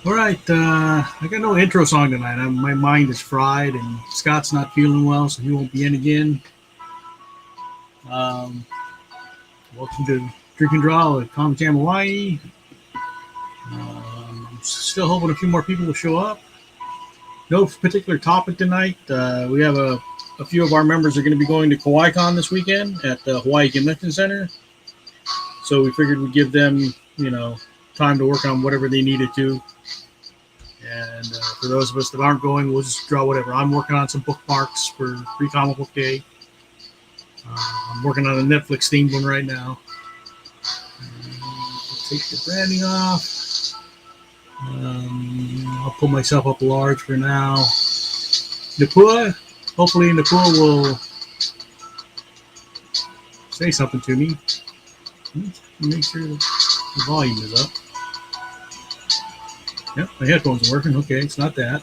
All right, I got no intro song tonight. My mind is fried, and Scott's not feeling well, so he won't be in again. Um, Welcome to Drink and Draw at Comic Jam Hawaii. Still hoping a few more people will show up. No particular topic tonight. We have a few of our members are going to be going to Kawaii Kon this weekend at the Hawaii Convention Center. So we figured we'd give them, time to work on whatever they needed to. And for those of us that aren't going, we'll just draw whatever. I'm working on some bookmarks for Free Comic Book Day. I'm working on a Netflix themed one right now. I'll take the branding off. I'll pull myself up large for now. Napua, hopefully Napua will say something to me. Make sure the volume is up. Yep, my headphones are working. Okay, it's not that.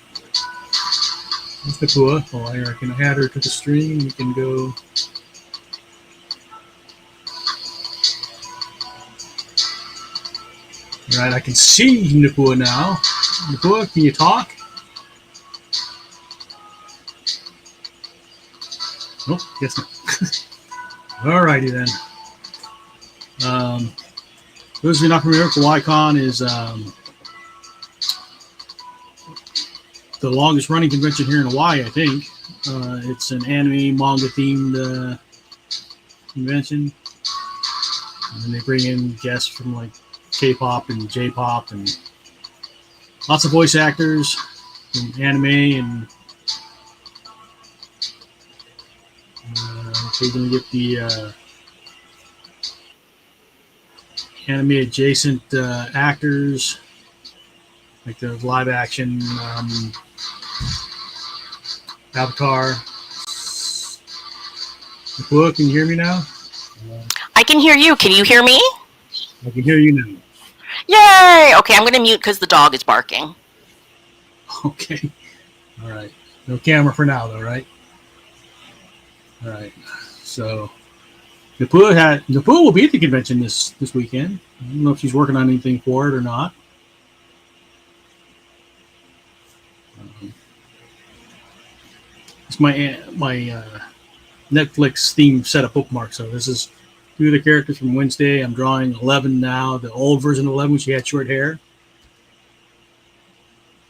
That's Napua. Oh, I can add her to the stream. We can go. All right, I can see Napua now. Napua, can you talk? Nope, guess not. All righty then. Those of you not familiar, Kawaii Kon is the longest running convention here in Hawaii, I think. It's an anime, manga themed convention. And they bring in guests from like K-pop and J-pop and lots of voice actors from anime and occasionally get the anime adjacent actors, like the live action Avatar. Look, can you hear me now? I can hear you. Can you hear me? I can hear you now. Yay! Okay, I'm going to mute because the dog is barking. Okay. All right. No camera for now, though, right? All right. So, Napua will be at the convention this weekend. I don't know if she's working on anything for it or not. It's my Netflix theme set of bookmarks. So this is two of the characters from Wednesday. I'm drawing 11 now. The old version of 11 when she had short hair.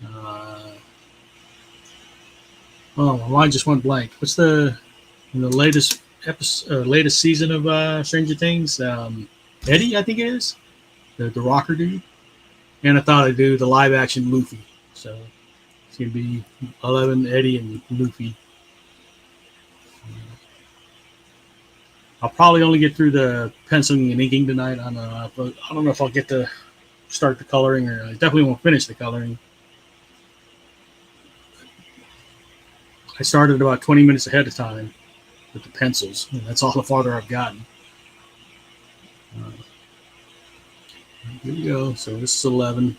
My mind just went blank. What's the latest episode, latest season of Stranger Things? Eddie, I think it is, the rocker dude. And I thought I'd do the live action Luffy. So it's gonna be 11, Eddie, and Luffy. I'll probably only get through the penciling and inking tonight. I don't know if I'll get to start the coloring, or I definitely won't finish the coloring. I started about 20 minutes ahead of time with the pencils. And that's all the farther I've gotten. Here we go. So this is 11.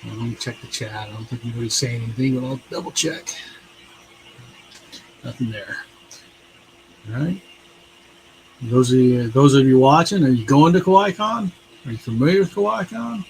Let me check the chat. I don't think anybody's saying anything, but I'll double check. Nothing there. All right. Those of you watching, are you going to Kawaii Kon? Are you familiar with Kawaii Kon?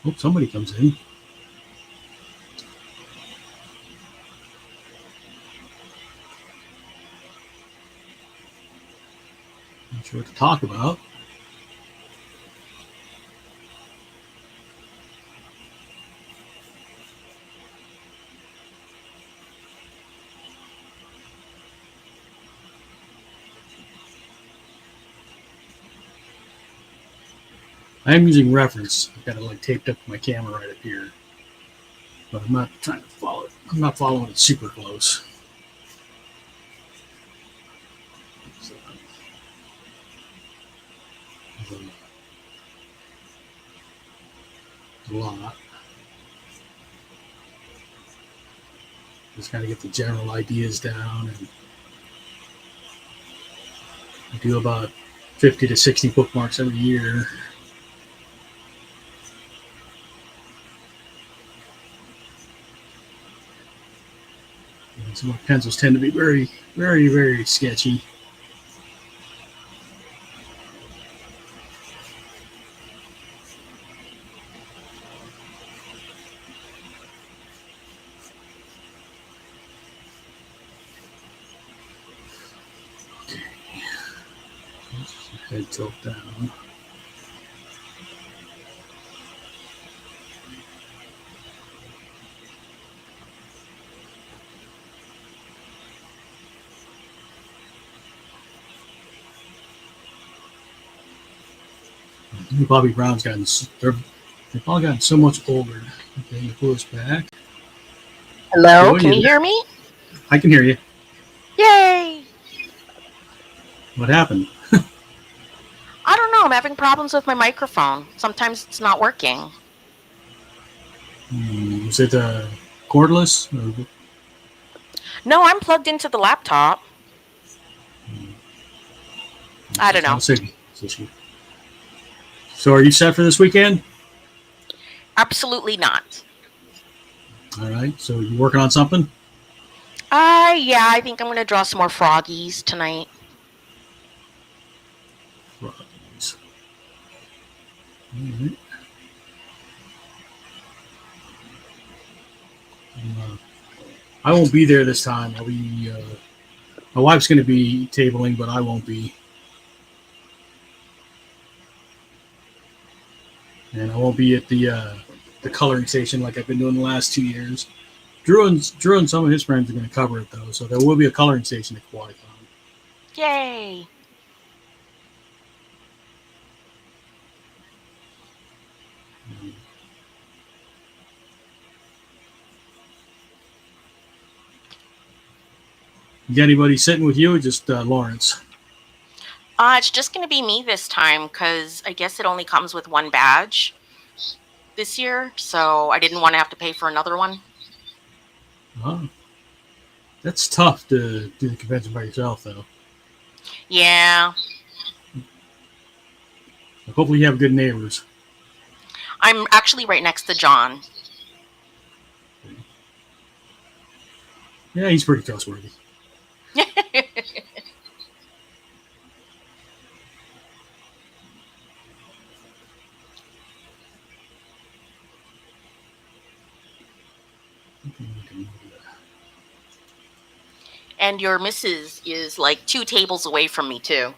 Hope somebody comes in. Not sure what to talk about. I am using reference. I've got it like taped up to my camera right up here, but I'm not trying to follow it. I'm not following it super close. So, a lot. Just kind of get the general ideas down, and I do about 50 to 60 bookmarks every year. And some of my pencils tend to be very, very, very sketchy. Head tilt down. Bobby Brown's they've all gotten so much older. Okay, you pull this back. Hello, can you hear me? I can hear you. Yay! What happened? I don't know. I'm having problems with my microphone. Sometimes it's not working. Is it cordless? Or... No, I'm plugged into the laptop. I don't know. So are you set for this weekend? Absolutely not. All right. So you working on something? Yeah, I think I'm going to draw some more froggies tonight. Froggies. All right. I won't be there this time. I'll be. My wife's going to be tabling, but I won't be. And I won't be at the coloring station like I've been doing the last 2 years. Drew and some of his friends are going to cover it though, so there will be a coloring station at Kawaii Kon. Yay! You got anybody sitting with you, or just Lawrence? It's just going to be me this time because I guess it only comes with one badge this year, so I didn't want to have to pay for another one. Oh. That's tough to do the convention by yourself, though. Yeah. Hopefully you have good neighbors. I'm actually right next to John. Yeah, he's pretty trustworthy. And your missus is like 2 tables away from me, too.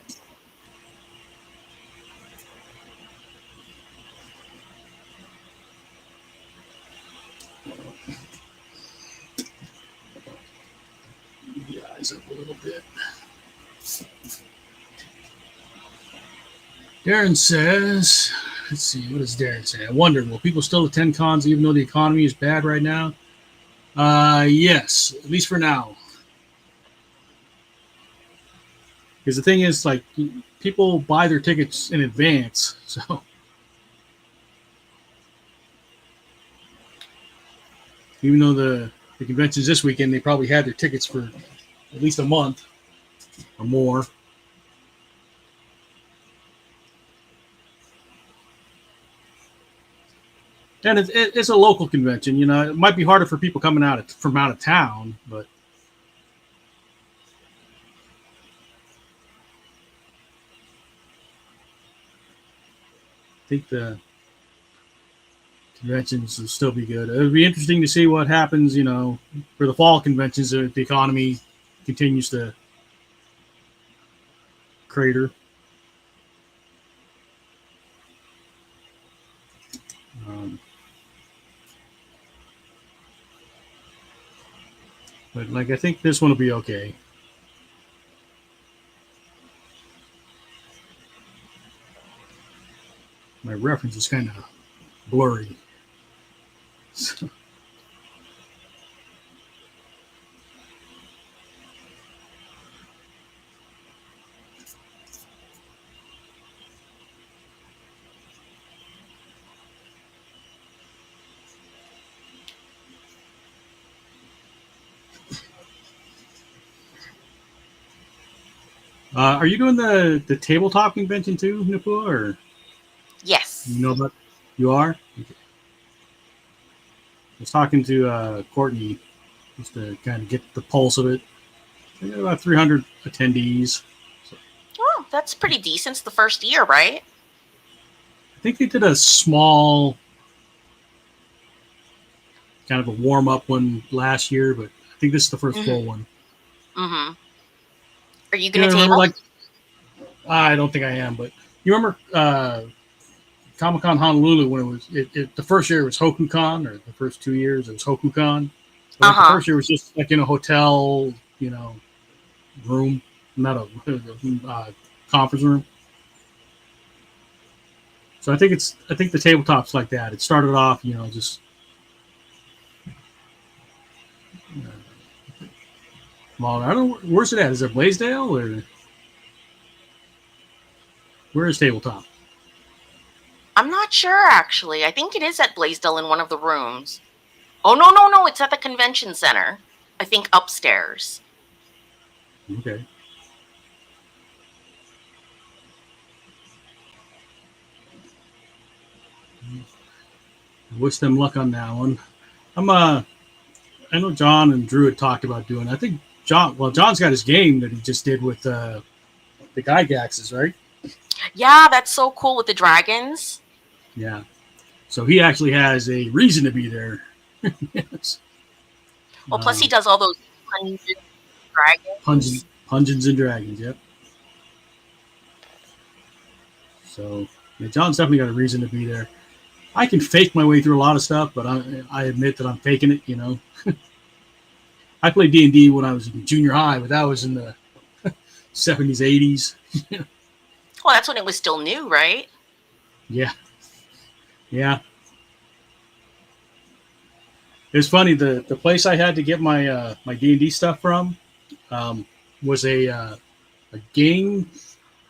The eyes up a little bit. Darren says, let's see, what does Darren say? I wonder, will people still attend cons even though the economy is bad right now? Yes, at least for now. Because the thing is, like, people buy their tickets in advance, so even though the convention's this weekend, they probably had their tickets for at least a month or more. And it's a local convention, you know. It might be harder for people coming from out of town, but I think the conventions will still be good. It'll be interesting to see what happens, you know, for the fall conventions if the economy continues to crater. But like, I think this one will be okay. My reference is kind of blurry. So, are you doing the tabletop convention too, Napua, or Yes. you know about? You are. Okay. I was talking to Courtney just to kind of get the pulse of it. We got about 300 attendees. So Oh, that's pretty decent. It's the first year, right? I think they did a small kind of a warm up one last year, but I think this is the first full one. Mm-hmm. Are you You going know, to remember table? like I don't think I am, but you remember Comic Con Honolulu when the first year it was Hokucon, or the first 2 years it was Hokucon. But like the Uh-huh. first year was just like in a hotel, room, not a conference room. So I think the tabletop's like that. It started off, just well, I don't know where's it at. Is it Blaisdell or where is tabletop? I'm not sure, actually. I think it is at Blaisdell in one of the rooms. Oh, no, no, no. It's at the convention center. I think upstairs. Okay. I wish them luck on that one. I know John and Drew had talked about doing. I think John's got his game that he just did with the Gygaxes, right? Yeah, that's so cool with the dragons. Yeah. So he actually has a reason to be there. Yes. Well, plus he does all those dragons. Pungeons and Dragons, yep. So yeah, John's definitely got a reason to be there. I can fake my way through a lot of stuff, but I admit that I'm faking it. I played D&D when I was in junior high, but that was in the 70s, 80s. Well, that's when it was still new, right? Yeah. Yeah. It's funny, the place I had to get my my D&D stuff from was a game,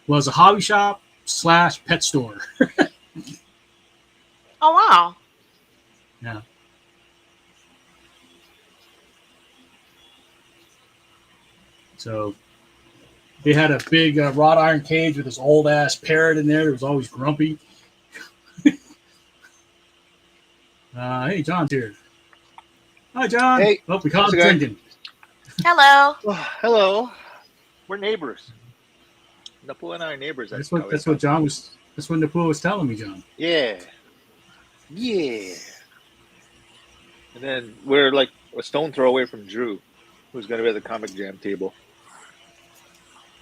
was a hobby shop / pet store. Oh, wow. Yeah. So they had a big wrought iron cage with this old ass parrot in there that was always grumpy. Hey, John's here. Hi, John. Hey, Oh, we caught how's him it going? drinking. Hello. Oh, hello. We're neighbors. Napua and I are neighbors. That's what John was. That's what Napua was telling me, John. Yeah. Yeah. And then we're like a stone throw away from Drew, who's going to be at the Comic Jam table.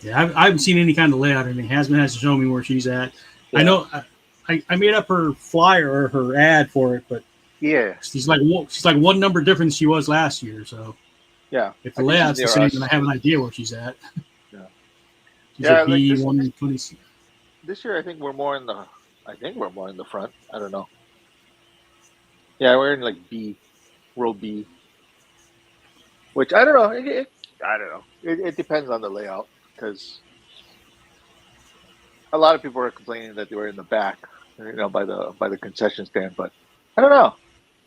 Yeah, I haven't seen any kind of layout or anything. Hasn't has to show me where she's at. Yeah. I know. I made up her flyer or her ad for it, but yeah, she's like one number different than she was last year. So yeah, if the layout's the same, then I have an idea where she's at. Yeah, she's at B120. This year, I think we're more in the. I think we're more in the front. I don't know. Yeah, we're in like B, row B. Which I don't know. I don't know. It depends on the layout because a lot of people are complaining that they were in the back, by the concession stand. But I don't know.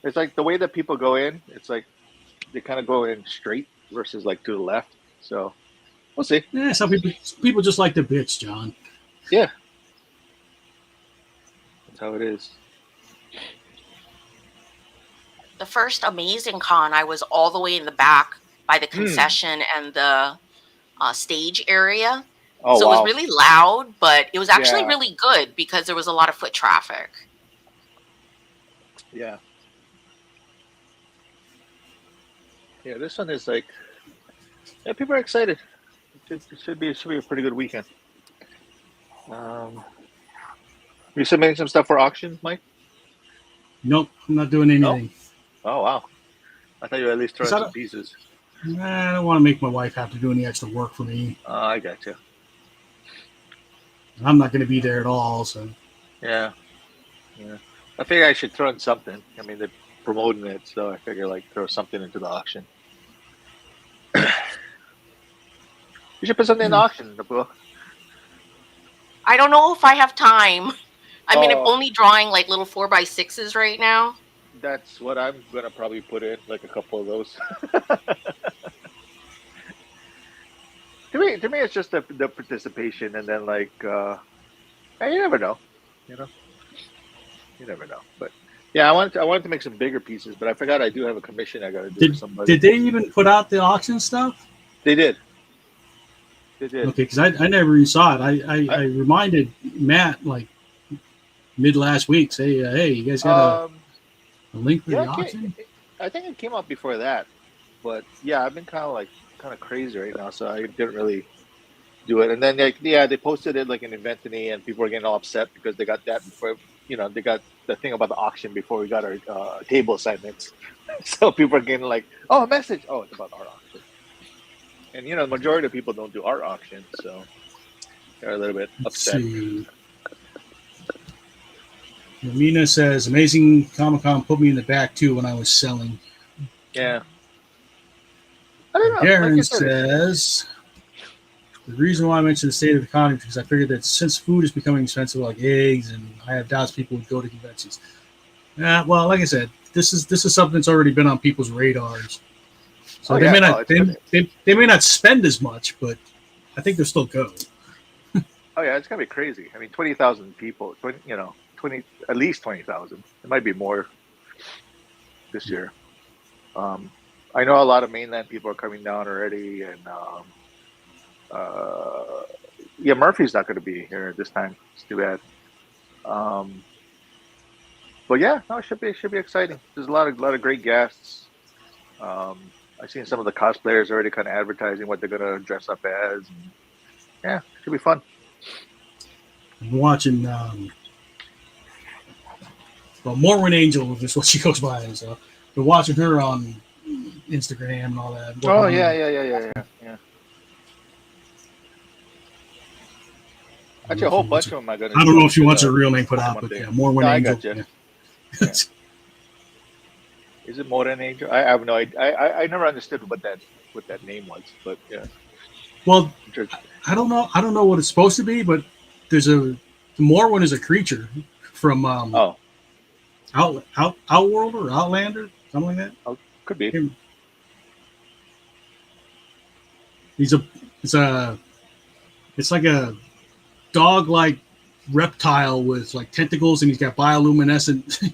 It's like the way that people go in. It's like they kind of go in straight versus like to the left. So we'll see. Yeah, some people just like to bitch, John. Yeah, that's how it is. The first Amazing Con, I was all the way in the back by the concession and the stage area. Oh, so wow. It was really loud, but it was actually really good because there was a lot of foot traffic. Yeah. Yeah, this one is like, people are excited. It should be a pretty good weekend. You submitting some stuff for auction, Mike? Nope, I'm not doing anything. No? Oh, wow. I thought you were at least throwing some pieces. I don't want to make my wife have to do any extra work for me. I got you. I'm not going to be there at all, so. Yeah. Yeah. I figure I should throw in something. I mean, they're promoting it, so I figure like throw something into the auction. You should put something in the auction, Nabu. I don't know if I have time. I mean, I'm Oh, only drawing like little 4x6s right now. that's what I'm gonna probably put in, like a couple of those. To me, it's just the participation, and then like, hey, you never know, you know, you never know. But yeah, I wanted to make some bigger pieces, but I forgot I do have a commission I got to do for somebody. Did they even put out the auction stuff? They did, they did. Okay, because I never even saw it. I I, reminded Matt like mid last week, say, hey, you guys got a link for yeah, the auction? I think it came out before that, but yeah, I've been kind of crazy right now, so I didn't really do it. And then like yeah, they posted it like in Inventany, and people were getting all upset because they got that before. They got the thing about the auction before we got our table assignments. So people are getting like, oh, a message. Oh, it's about our auction. And the majority of people don't do art auctions, so they're a little bit Let's upset. see. Mina says, amazing Comic Con put me in the back too when I was selling. Yeah. I don't know. Like I Darren said, says, the reason why I mentioned the state of the economy is because I figured that since food is becoming expensive, like eggs, and I have doubts people would go to conventions. Well, like I said, this is something that's already been on people's radars. So oh they yeah, may no, not it's gonna, they may not spend as much, but I think they'll still go. oh yeah, it's gonna be crazy. I mean, 20,000 people, 20 at least 20,000. It might be more this year. Um, I know a lot of mainland people are coming down already, and uh, yeah, Murphy's not going to be here this time. It's too bad. Um, but yeah, no, it should be exciting. There's a lot of great guests. I've seen some of the cosplayers already kind of advertising what they're gonna dress up as. And yeah, should be fun. I'm watching Morwen Angel is what she goes by. So we're watching her on Instagram and all that. Oh Working yeah, on yeah, yeah, yeah, yeah, yeah. Actually, a whole bunch of them are gonna I don't know go if she to wants her the real name put out, Pokemon but thing. yeah, No, Morwen I Angel. got you. Yeah. Yeah. Is it more than Angel? I have no idea. I never understood what that name was, but yeah. Well, I'm sure I don't know. I don't know what it's supposed to be, but the Morwen is a creature from oh, Outworld or Outlander, something like that. oh, could be. He's a it's a it's like a dog like reptile with like tentacles, and he's got bioluminescent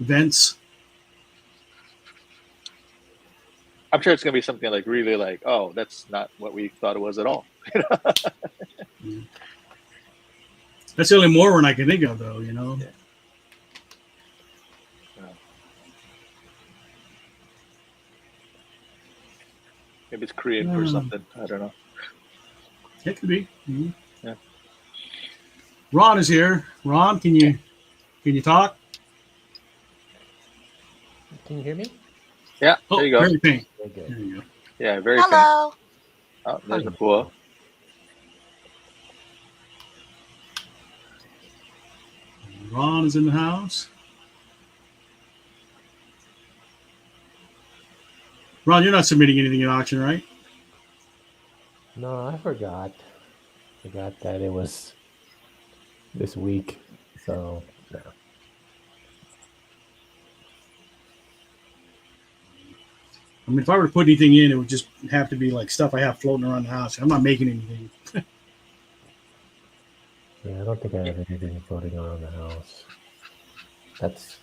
vents. I'm sure it's gonna be something like really like, oh, that's not what we thought it was at all. Yeah. That's the only Morwen I can think of, though. Yeah. Yeah. Maybe it's Korean for something. I don't know. It could be. Mm-hmm. Yeah. Ron is here. Ron, can you talk? Can you hear me? Yeah, there you go. Very pink. Very good. There you go. Yeah, very faint. Hello. Oh, there's the Hi. pool. Ron is in the house. Ron, you're not submitting anything at auction, right? No, I forgot. Forgot that it was this week. So no. I mean, if I were to put anything in, it would just have to be like stuff I have floating around the house. I'm not making anything. Yeah, I don't think I have anything floating around the house. That's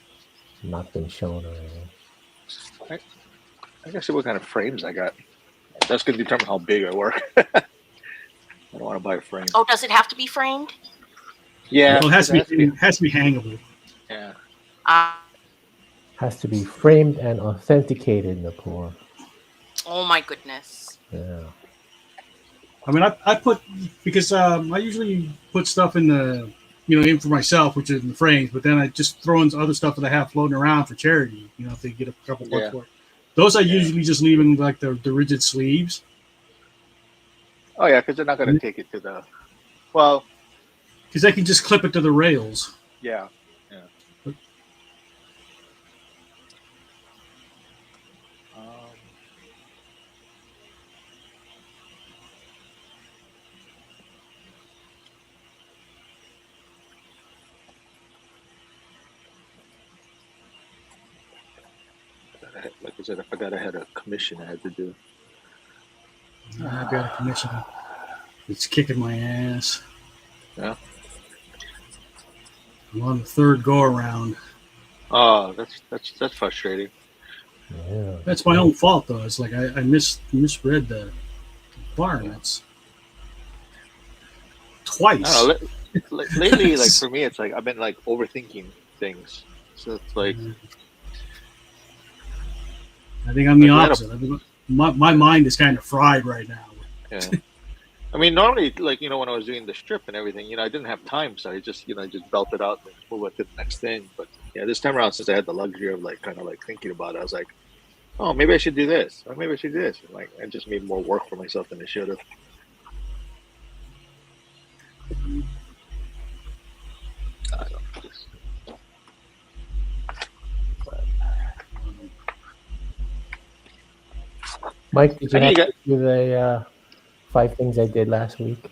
not been shown or anything. I guess see what kind of frames I got. That's gonna determine how big I work. I don't want to buy a frame. Oh, does it have to be framed? Yeah, Well, it has to be hangable. Yeah. Has to be framed and authenticated, Napur. Oh my goodness. Yeah. I mean, I put because I usually put stuff in the in for myself, which is in the frames, but then I just throw in other stuff that I have floating around for charity. If they get a couple bucks for it. Those I usually just leave in like the rigid sleeves. Oh yeah, because they're not going to take it to the. Well, because they can just clip it to the rails. Yeah, like I said, I forgot I had a commission I had to do. I've got a commission. It's kicking my ass. Yeah. I'm on the third go around. Oh, that's frustrating. Yeah. That's my own fault, though. It's like I misread the requirements I twice. don't know. Lately, like for me, it's like I've been like overthinking things. So it's like I think I'm the like, opposite. I think my mind is kind of fried right now. yeah. I mean, normally, like when I was doing the strip and everything, I didn't have time, so I just just belt it out and move on to the next thing. But yeah, this time around, since I had the luxury of like kind of like thinking about it, I was like, oh, maybe I should do this, or maybe I should do this. And, like, I just made more work for myself than I should have. I don't know. Mike, did you I have think you to do the 5 things I did last week?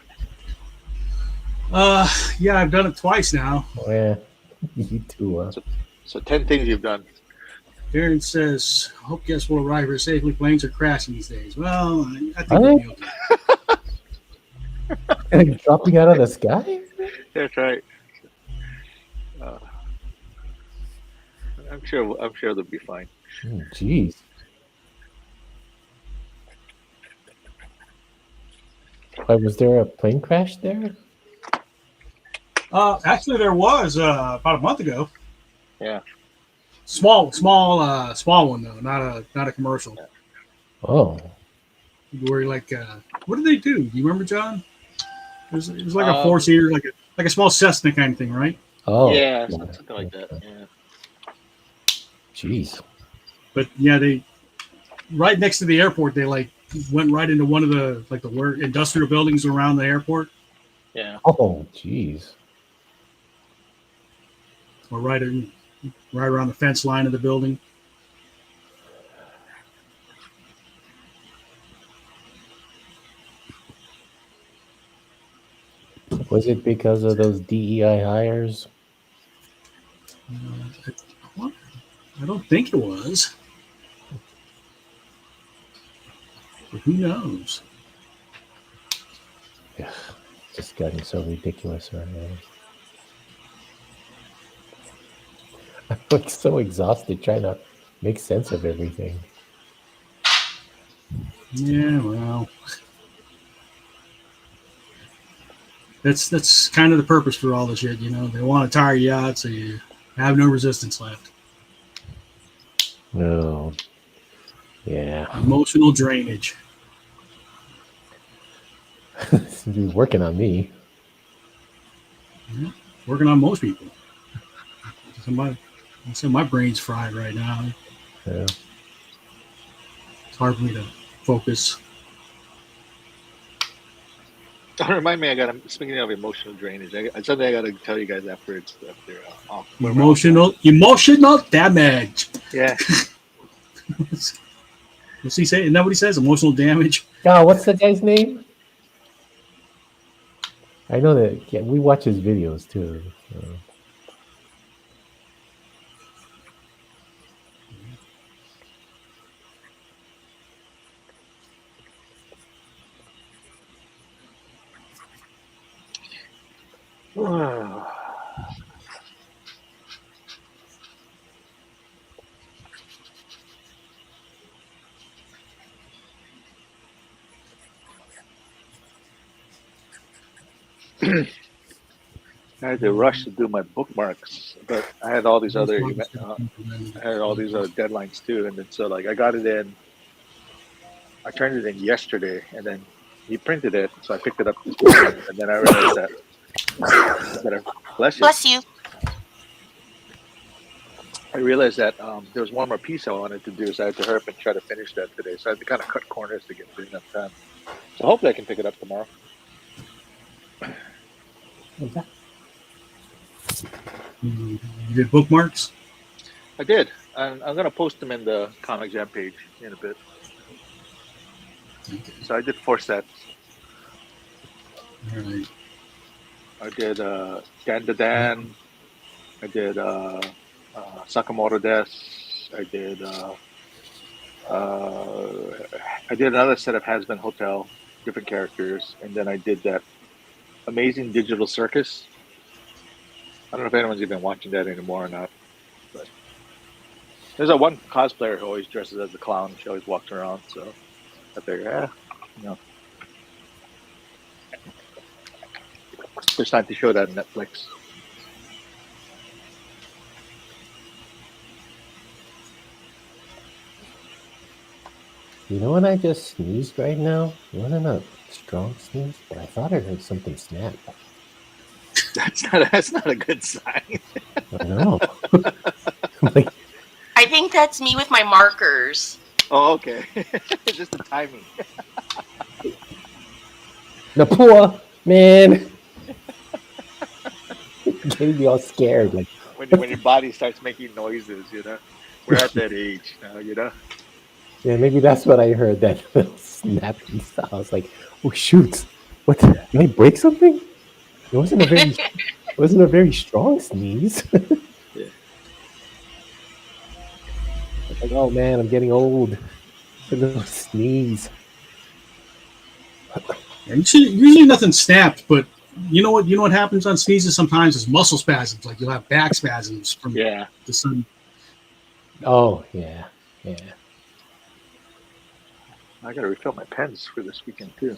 Yeah, I've done it twice now. Oh, yeah, you too. So 10 things you've done. Darren says, "Hope guests will arrive here safely. Planes are crashing these days." Well, I think Are we'll they? be okay. Dropping out of the sky? That's right. I'm sure they'll be fine. Jeez. Was there a plane crash there? Actually, there was about a month ago. Yeah. Small one though, not a commercial. Oh. Where like, what did they do? Do you remember, John? It was like a 4-seater, like a small Cessna kind of thing, right? Oh. Yeah, something like that. Yeah. Jeez. But yeah, they right next to the airport. They like went right into one of the industrial buildings around the airport. Yeah. Oh, jeez. Or right around the fence line of the building. Was it because of those DEI hires? I don't think it was. But who knows? Yeah, just gotten so ridiculous right now. I'm like so exhausted trying to make sense of everything. Yeah, well, that's kind of the purpose for all the shit, They want to tire you out so you have no resistance left. Oh, yeah. Emotional drainage. Seems to be working on me. Yeah, working on most people. So my brain's fried right now. Yeah. It's hard for me to focus. Don't remind me. Speaking of emotional drainage, something I got to tell you guys after off. Emotional damage. Yeah. What's he say? Isn't that what he says? Emotional damage. God, what's the guy's name? I know that. Yeah, we watch his videos too. So. I had to rush to do my bookmarks, but I had all these other deadlines too, and then so like I got it in. I turned it in yesterday, and then he printed it, so I picked it up this morning, and then I realized that Bless you. I realized that there was one more piece I wanted to do, so I had to hurry up and try to finish that today. So I had to kind of cut corners to get through enough time. So hopefully I can pick it up tomorrow. You did bookmarks? I did. I'm going to post them in the Comic Jam page in a bit. Okay. So I did 4 sets. All right. I did Dan the Dan. I did Sakamoto Des. I did I did another set of Has Been Hotel, different characters, and then I did that Amazing Digital Circus. I don't know if anyone's even watching that anymore or not, but there's a one cosplayer who always dresses as a clown. She always walks around, so I figured, there's time to show that on Netflix. You know when I just sneezed right now? It wasn't a strong sneeze, but I thought I heard something snap. That's not a good sign. I know. Like, I think that's me with my markers. Oh, okay. Just the timing. Napua, man. Getting me all scared. Like, When your body starts making noises, we're at that age now, yeah, maybe that's what I heard. That little snap and stuff. I was like, oh shoot, what? Did I break something? It wasn't a very strong sneeze. Yeah. Like, oh man, I'm getting old. A little sneeze. Usually nothing snapped, but you know what happens on sneezes sometimes is muscle spasms. Like you'll have back spasms from the sun. Oh yeah. I gotta refill my pens for this weekend too.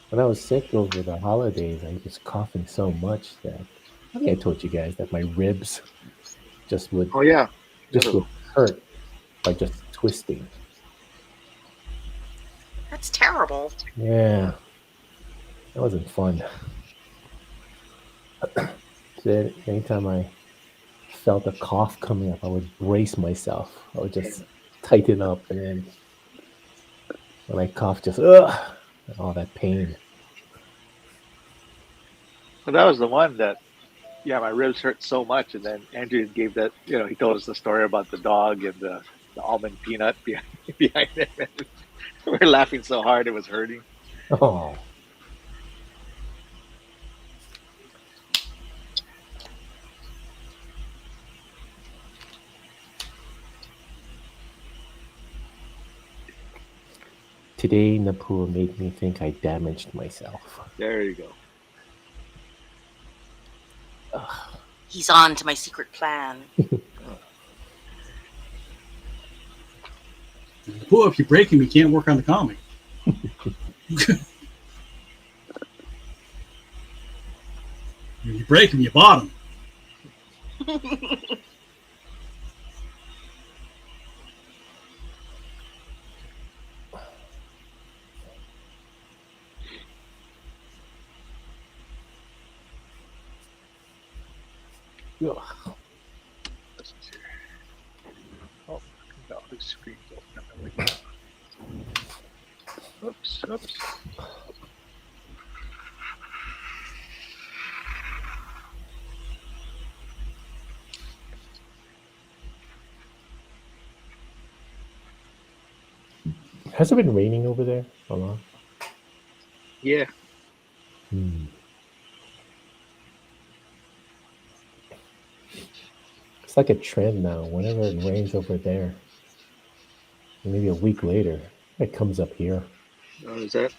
When I was sick over the holidays, I was coughing so much that I think I told you guys that my ribs just would would hurt by just twisting. That's terrible. Yeah, that wasn't fun. So anytime I felt a cough coming up, I would brace myself. I would just tighten up, and then when I cough, just all that pain. Well, that was the one that, my ribs hurt so much, and then Andrew gave that. He told us the story about the dog and the almond peanut behind it. We were laughing so hard it was hurting. Oh. Today, Napur made me think I damaged myself. There you go. Ugh. He's on to my secret plan. Well, if you break him, you can't work on the comic. If you break him, you bought him. Ugh. Oh, no, the screen's open. Oops. Has it been raining over there a lot? Yeah. It's like a trend now. Whenever it rains over there, maybe a week later, it comes up here. Oh, is that?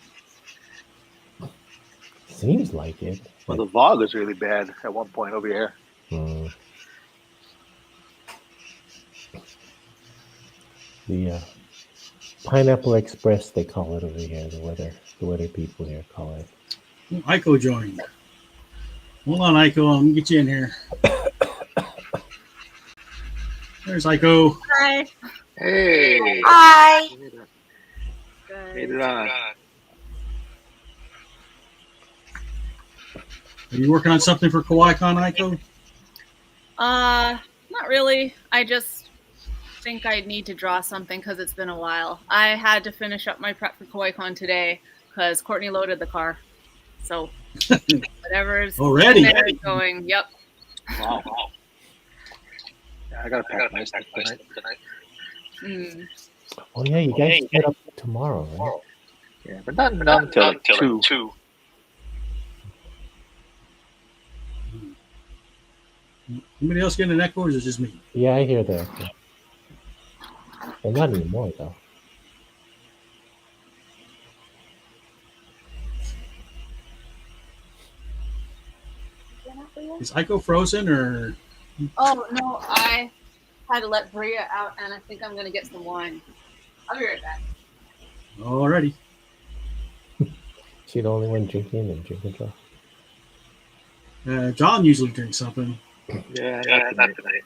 Seems like it. Well, the fog was really bad at one point over here. The Pineapple Express, they call it over here. The weather people here call it. Aiko joined. Hold on, Aiko. I'll get you in here. There's Aiko. Hi. Hey. Hi. Made it on. Are you working on something for Kawaii Kon, Aiko? Not really. I just think I need to draw something because it's been a while. I had to finish up my prep for Kawaii Kon today because Courtney loaded the car. So whatever's already there is going. Yep. Wow. Yeah, I gotta pack my stuff tonight. Oh yeah, you guys set up tomorrow, right? Yeah, but not until like 2. Anybody else getting an echo, or is it just me? Yeah, I hear that. Well, not anymore though. Is Ico frozen, or Oh no, I had to let Bria out, and I think I'm gonna get some wine. I'll be right back. already? She the only one drinking and drinking draw. John usually drinks something. Yeah, not tonight.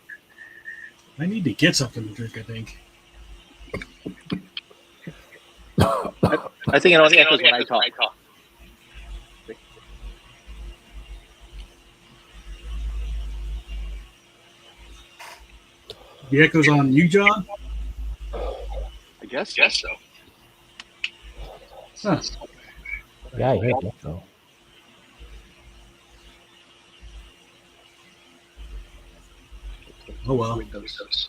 I need to get something to drink, I think. I think it only echoes when I talk. The echo's on you, John? I guess so. Huh. Yeah, I hear that though. Oh, well. Windows.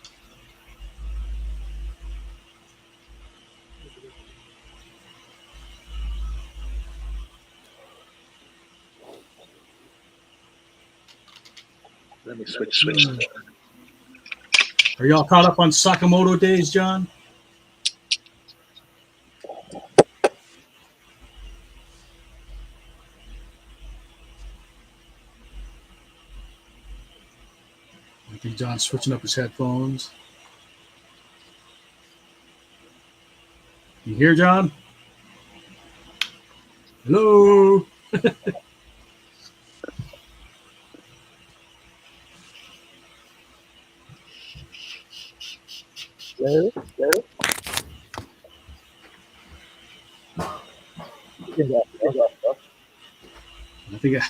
Let me switch. Are y'all caught up on Sakamoto days, John? I think John's switching up his headphones. You hear, John? Hello? I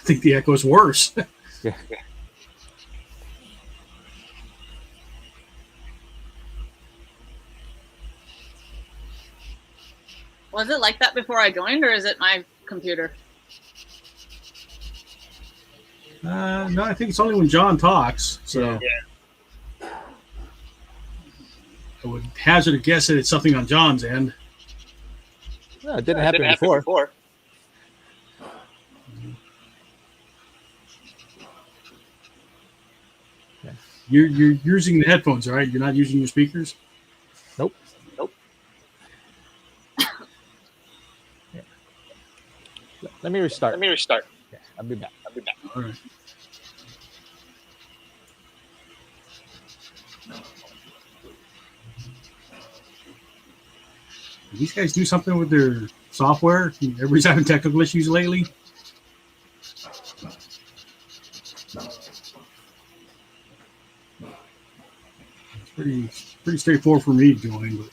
think the echo's worse. Yeah. Was it like that before I joined, or is it my computer? No, I think it's only when John talks. So I would hazard a guess that it's something on John's end. No, it didn't happen before. You're using the headphones, all right? You're not using your speakers? Nope. Let me restart. Yeah, I'll be back. All right. Did these guys do something with their software? Everybody's having technical issues lately. It's pretty straightforward for me to join, but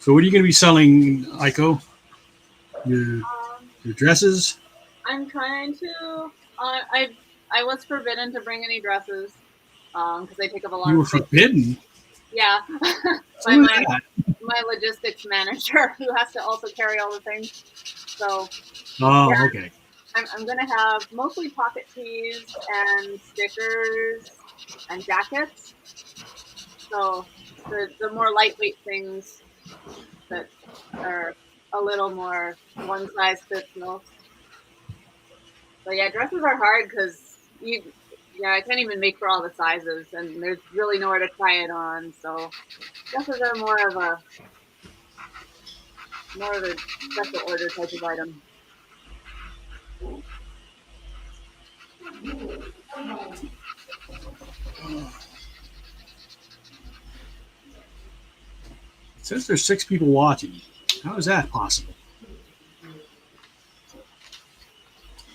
so what are you going to be selling, Aiko? Your dresses? I'm trying to. I was forbidden to bring any dresses because they take up a lot You were of space. forbidden? Yeah, by my logistics manager, who has to also carry all the things. So Oh, okay. I'm gonna have mostly pocket tees and stickers and jackets. So the more lightweight things that are a little more one size fits most. But yeah, dresses are hard because I can't even make for all the sizes, and there's really nowhere to try it on. So dresses are more of a special order type of item. It says there's 6 people watching. How is that possible?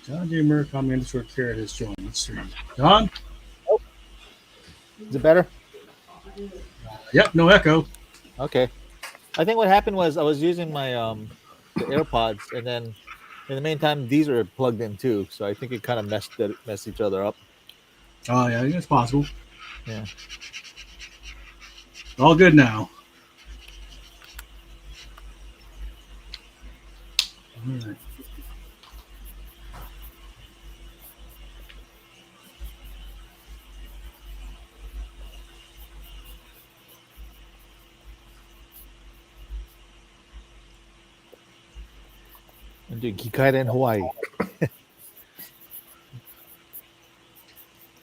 John J. Murakami underscore carrot has joined. Let's see. John? Is it better? Yep, no echo. Okay. I think what happened was I was using my the AirPods, and then in the meantime these are plugged in too, so I think it kind of messed each other up. Oh, yeah, it's possible. Yeah. All good now. All right. I'm doing Kikaida in Hawaii.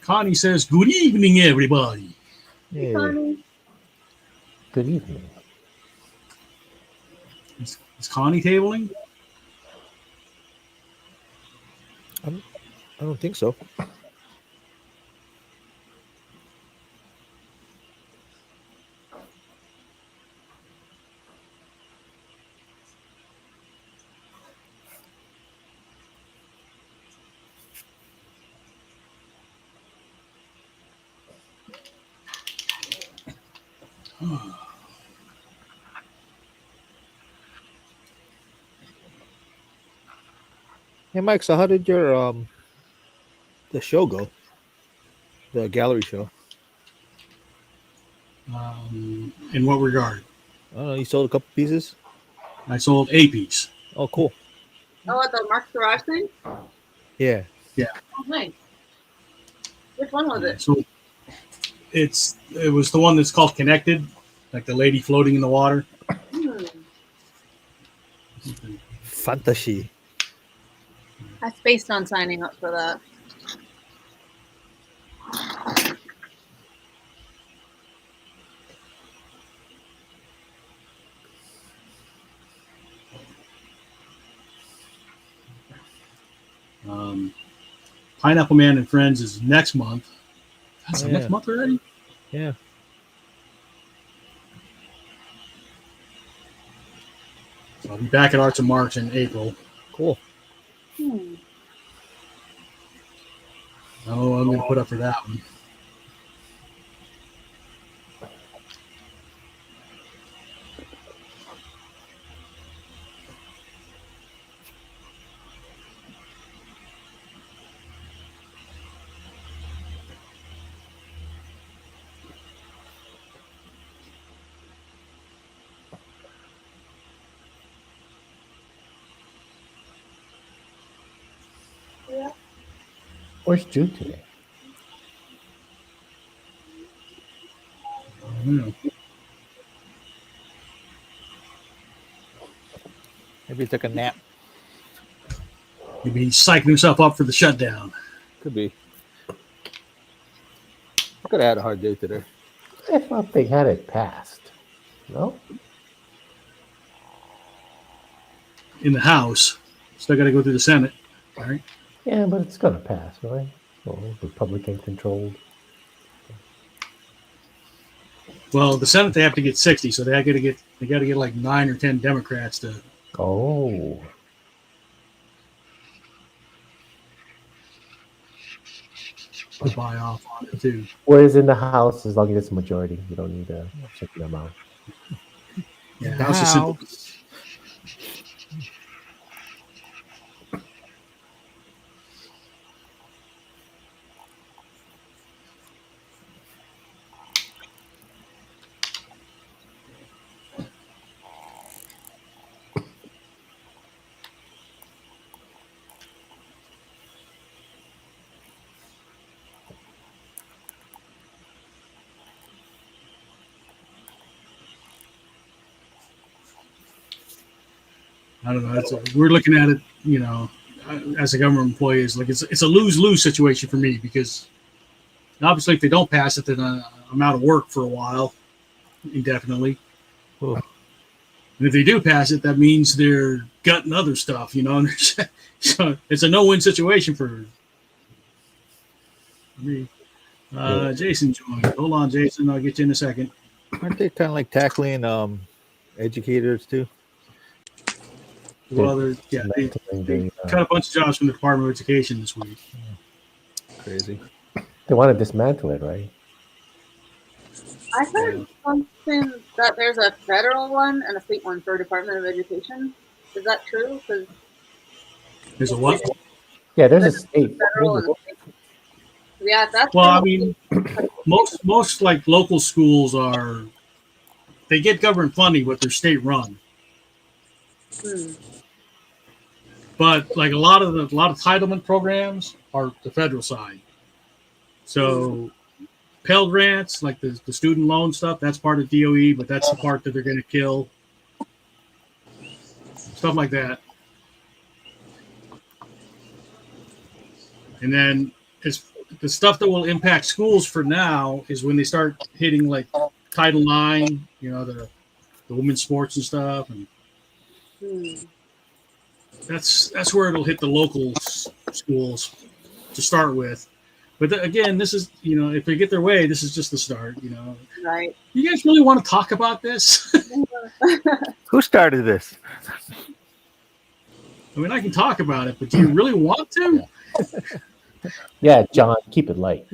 Connie says, "Good evening, everybody." Hey. Good evening. Is Connie tabling? I don't think so. Hey, Mike. So how did your the show go? The gallery show. In what regard? I don't know. You sold a couple pieces. I sold a piece. Oh, cool. Oh, at the Mark's Garage thing? Yeah. Oh, nice. Which one was it? So it was the one that's called Connected, like the lady floating in the water. Fantasy. I spaced on signing up for that. Pineapple Man and Friends is next month. That's Oh, next yeah. month already? Yeah. So I'll be back at Arts and Marks in April. Cool. I don't know what I'm going to put up for that one. Where's Jude today? Maybe he took a nap. Maybe he's psyching himself up for the shutdown. Could be. I could have had a hard day today. I thought they had it passed. No? In the House. Still got to go through the Senate. All right. Yeah, but it's gonna pass, right? Well, Republican controlled. Well, the Senate they have to get 60, so they got to get like 9 or 10 Democrats to Oh. buy off on it too. Whereas in the House, as long as it's a majority, you don't need a certain amount. Yeah, House is simple. I don't know. We're looking at it, as a government employee, it's a lose-lose situation for me because obviously if they don't pass it, then I'm out of work for a while, indefinitely. Oh. And if they do pass it, that means they're gutting other stuff, So it's a no-win situation for me. Jason joined. Hold on, Jason. I'll get you in a second. Aren't they kind of like tackling educators too? Well, they cut a bunch of jobs from the Department of Education this week. Crazy. They want to dismantle it, right? I heard something that there's a federal one and a state one for Department of Education. Is that true? Because There's a what? Yeah, there's a state. federal and a state. Yeah, that's Well, I mean, most like local schools they get government funding, but they're state run. But like a lot of entitlement programs are the federal side. So Pell Grants, like the student loan stuff, that's part of DOE, but that's the part that they're going to kill. Stuff like that. And then the stuff that will impact schools for now is when they start hitting like Title IX, the women's sports and stuff, and that's where it'll hit the local schools to start with. But again, this is if they get their way, this is just the start. Right. You guys really want to talk about this? Who started this? I mean, I can talk about it, but do you really want to? Yeah, John, keep it light.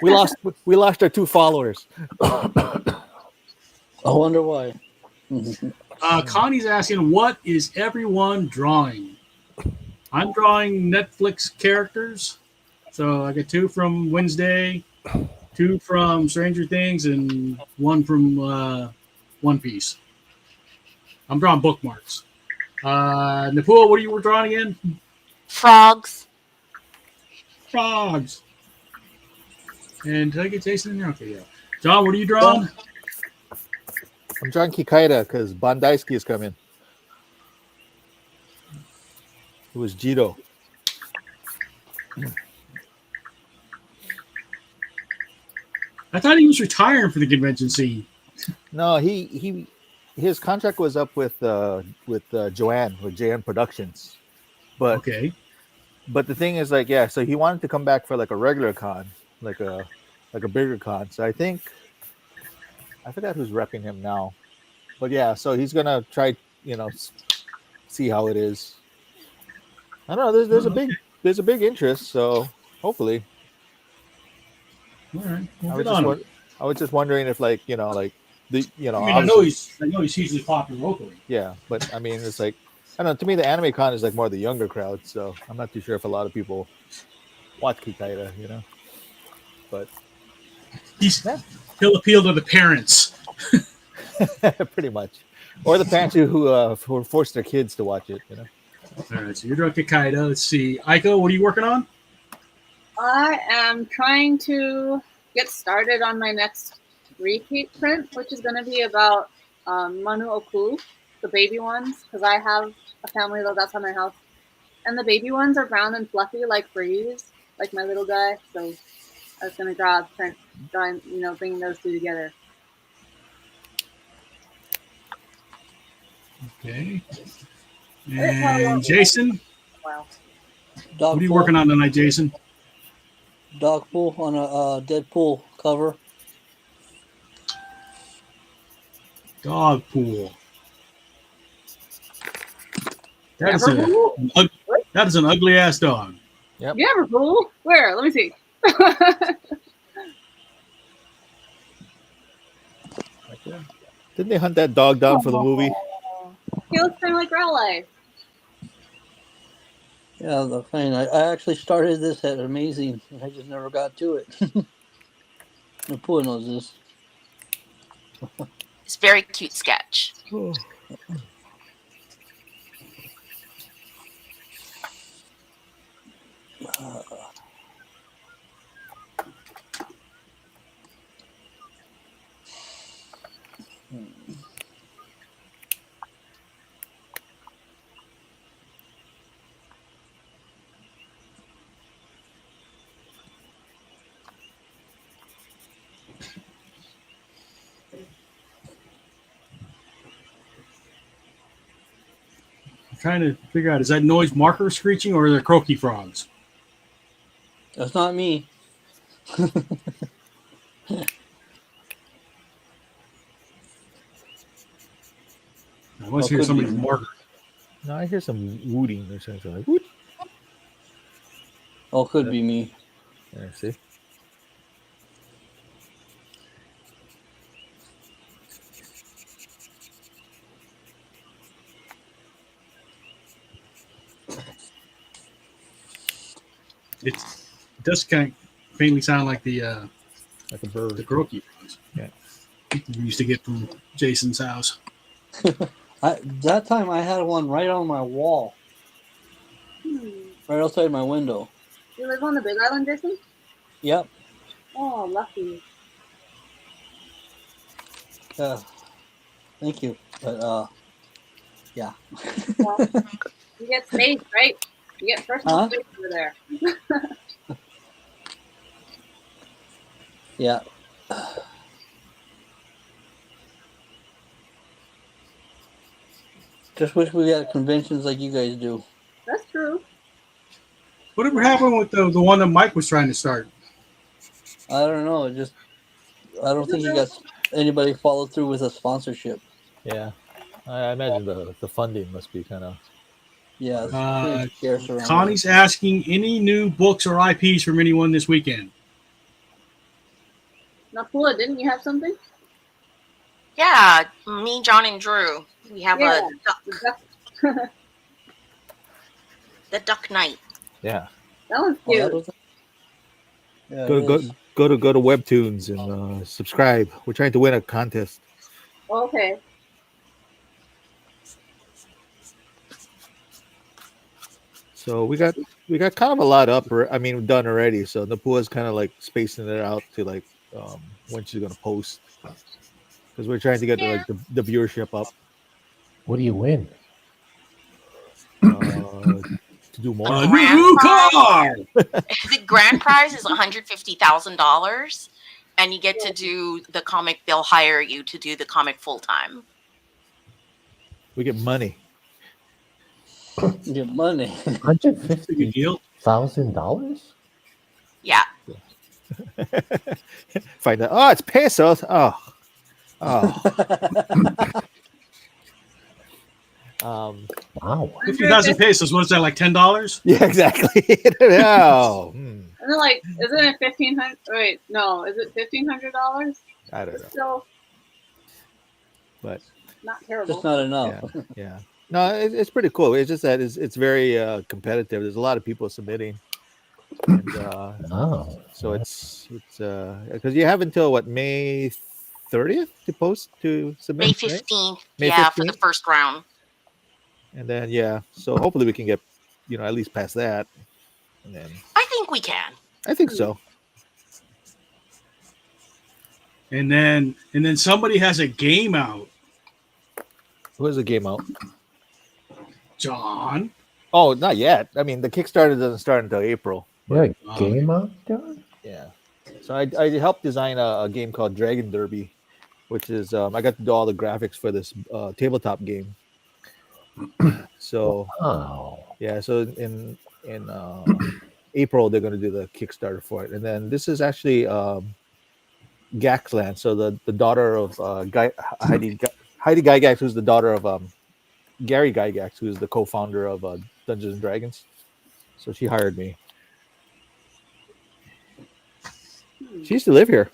We lost our 2 followers. I wonder why. Connie's asking, what is everyone drawing? I'm drawing Netflix characters. So I got 2 from Wednesday, 2 from Stranger Things, and 1 from One Piece. I'm drawing bookmarks. Napua, what are you drawing again? Frogs. Frogs. And did I get Jason in there? Okay, yeah. John, what are you drawing? I'm drawing Kikaida because Bandaisuke is coming. It was Jito. I thought he was retiring for the convention scene. No, his contract was up with Joanne with JN Productions, but Okay. But the thing is, so he wanted to come back for like a regular con, like a bigger con. So I think I forgot who's repping him now, but yeah, so he's gonna try, see how it is. I don't know. There's a big interest, so hopefully. All right. I Well, was just wondering if I know he's hugely popular locally. Yeah, but I mean, it's like, I don't know. To me, the anime con is like more the younger crowd, so I'm not too sure if a lot of people watch Kikaida, But he'll appeal to the parents. pretty much, or the parents who force their kids to watch it, All right, so you're drawing Kikaida. Let's see, Aiko, what are you working on? I am trying to get started on my next repeat print, which is going to be about Manu Oku, the baby ones, because I have a family that that's on my house. And the baby ones are brown and fluffy like Breeze, like my little guy. So I was going to draw a print, bringing those 2 together. Okay. And Jason, Wow. what are you working on tonight, Jason? Dogpool on a Deadpool cover. Dog pool. That is an ugly ass dog. Yep. You ever pool? Where? Let me see. Didn't they hunt that dog down for the movie? He looks kind of like Rowley. Yeah, the thing. I actually started this at Amazing. I just never got to it. Napua knows this. It's a very cute sketch. I'm trying to figure out, is that noise marker screeching or are there croaky frogs? That's not me. I must hear somebody's marker. No, I hear some wooting or something like woot. Oh, could be me. Yeah, see. It does kind of faintly sound like the Like a bird. the croaky frogs. Yeah. We used to get from Jason's house. That time I had one right on my wall, right outside my window. You live on the Big Island, Jason? Yep. Oh, lucky. Thank you. But yeah. Well, you get space, right? You get personal Huh? space over there. Yeah. Just wish we had conventions like you guys do. That's true. Whatever happened with the one that Mike was trying to start? I don't know. Just I don't think he got anybody followed through with a sponsorship. Yeah, I imagine the funding must be kind of. Yeah, it's Uh, pretty scarce around Connie's asking any new books or IPs from anyone this weekend. Napula, didn't you have something? Yeah, me, John, and Drew. We have Yeah. the Duck Knight. Yeah, That one's there. Oh, cute. that was, yeah, go it go is. go to Webtoons and subscribe. We're trying to win a contest. Okay. So we got kind of a lot up. I mean, done already. So Napua's kind of like spacing it out to like when she's gonna post because we're trying to get Yeah. like the viewership up What do you win? to do more. A Grand new prize. car! The grand prize is $150,000, and you get to do the comic. They'll hire you to do the comic full time. We get money. Get money. $150,000? Yeah. Find out. Oh, it's pesos. Oh. Wow. 50,000 pesos. What's that, like $10? Yeah, exactly. No. And then, like, isn't it $1,500? Wait, no, is it $1,500? I don't know. Still But not terrible. Just not enough. yeah. No, it's pretty cool. It's just that it's very competitive. There's a lot of people submitting. And, so it's because you have until what, May 30th to submit, May 15th. Right? May Yeah, 15th? for the first round. And then so hopefully we can get at least past that. And then I think we can. I think so. And then somebody has a game out. Who has the game out? John. Oh, not yet. I mean, the Kickstarter doesn't start until April. Yeah, game out, John? Yeah. So I helped design a game called Dragon Derby, which is I got to do all the graphics for this tabletop game. So yeah, so in April they're going to do the Kickstarter for it, and then this is actually Gaxland. So the daughter of Heidi Gygax, who's the daughter of Gary Gygax, who's the co-founder of Dungeons and Dragons. So she hired me. She used to live here.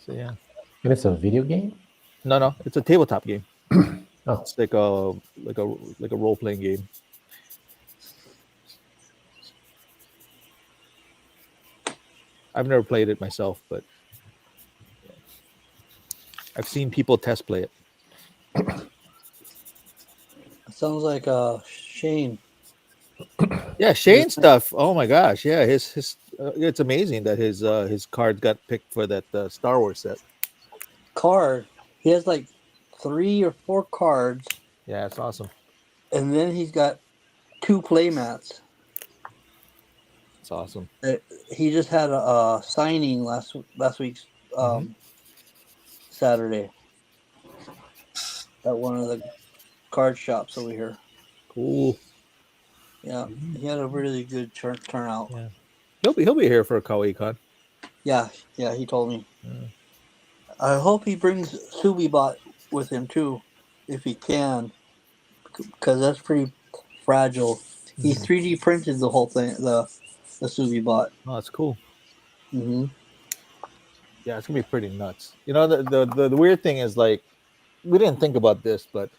So yeah. And it's a video game? No, it's a tabletop game. Oh. It's like a role playing game. I've never played it myself, but I've seen people test play it. Sounds like Shane. Yeah, Shane stuff. Oh my gosh, yeah, his it's amazing that his card got picked for that Star Wars set. Card. He has like 3 or 4 cards. Yeah, it's awesome. And then he's got 2 playmats. It's awesome. He just had a signing last week's Saturday at one of the card shops over here. Cool. Yeah, he had a really good turnout. Yeah, he'll be here for a Kawaii Kon. Yeah, he told me. Yeah. I hope he brings SubiBot with him too, if he can, because that's pretty fragile. He 3D printed the whole thing, the SubiBot. Oh, that's cool. Mm-hmm. Yeah, it's gonna be pretty nuts. You know, the weird thing is, like, we didn't think about this, but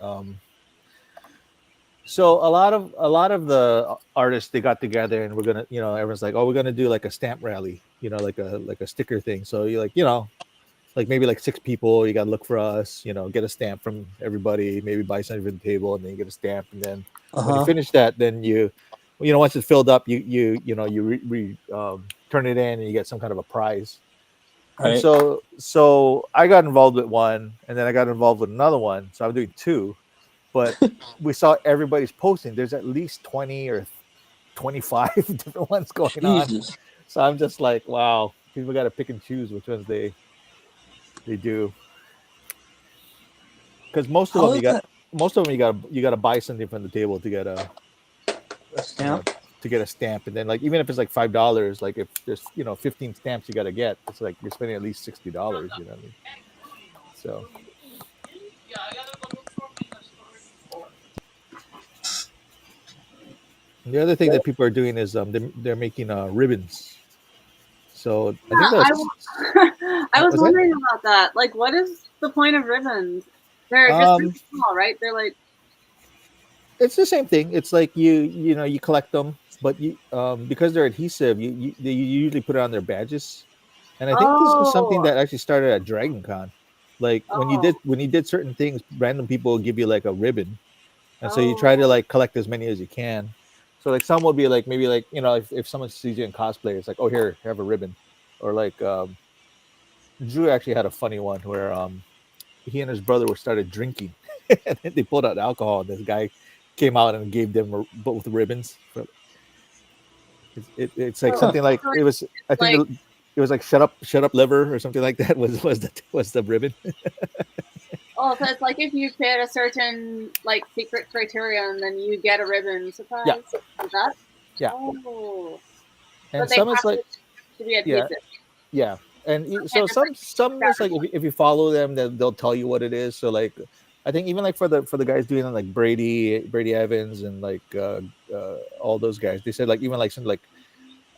so a lot of the artists, they got together and we're gonna, everyone's like, oh, we're gonna do like a stamp rally, like a sticker thing. So you're like, like maybe like 6 people, you gotta look for us, get a stamp from everybody, maybe buy something for the table, and then you get a stamp, and then when you finish that, then once it's filled up, you turn it in and you get some kind of a prize. Right. And so I got involved with one, and then I got involved with another one. So I'm doing 2, but we saw everybody's posting. There's at least 20 or 25 different ones going on. Jesus. So I'm just like, wow, people got to pick and choose which ones they do. Because most of How them is that you got to buy something from the table to get a a stamp? a stamp, and then like even if it's like $5, like if there's 15 stamps you got to get, it's like you're spending at least $60. You know what I mean? So. And the other thing that people are doing is they're making ribbons. So I think Yeah, that's I was was that? wondering about that. Like, what is the point of ribbons? They're just really small, right? They're like, It's the same thing. It's like you collect them, but you because they're adhesive, you usually put it on their badges. And I think this is something oh, that actually started at Dragon Con. Like when oh, you did certain things, random people will give you like a ribbon, and so you try to oh. like collect as many as you can. So like some will be like maybe like if someone sees you in cosplay, it's like, oh, here, have a ribbon. Or like Drew actually had a funny one where he and his brother were started drinking, and then they pulled out alcohol, and this guy came out and gave them both ribbons. It's like So, something like so it was. I think like, it was like shut up liver or something like that was the ribbon. oh, so it's like if you fit a certain like secret criterion, then you get a ribbon. Surprise! Yeah. Is that? Yeah. Oh, And but they some have is like to be adhesive. yeah, and Okay, so just like some is like if you follow them, they'll tell you what it is. So like I think even like for the guys doing it, like Brady Evans and like all those guys, they said like even like some like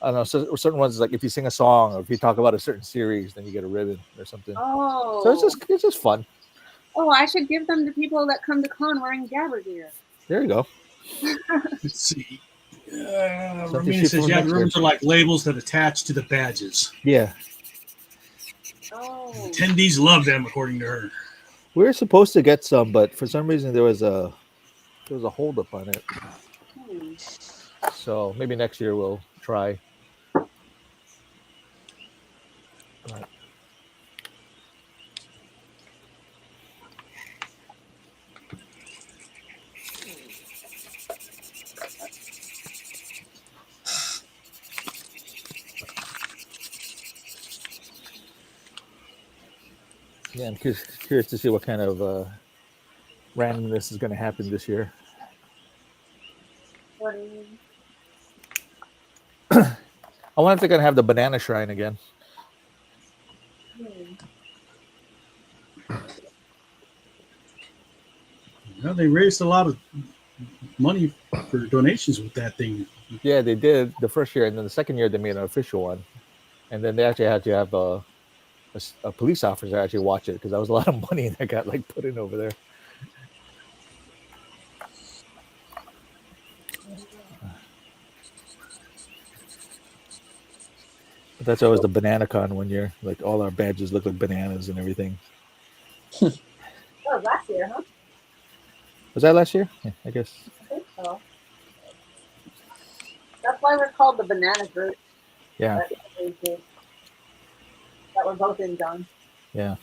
I don't know, so certain ones like if you sing a song or if you talk about a certain series, then you get a ribbon or something. So oh, it's just fun. oh, I should give them to people that come to con wearing Gabber gear. There you go. Let's see. Something Romina shoot says, for yeah, next the year. ribbons are like labels that attach to the badges. Yeah, Oh, Attendees love them, according to her. we were supposed to get some, but for some reason there was a holdup on it. hmm. So maybe next year we'll try. Right. Yeah, I'm curious to see what kind of randomness is going to happen this year. What do you mean? I wonder if they're going to have the banana shrine again. Well, they raised a lot of money for donations with that thing. Yeah, they did the first year, and then the second year they made an official one, and then they actually had to have a police officer actually watch it because that was a lot of money that got like put in over there. But that's always the banana con one year. Like all our badges look like bananas and everything. That was last year, huh? Was that last year? Yeah, I guess. I think so. That's why we're called the banana group. Yeah. That we're both in, John. Yeah.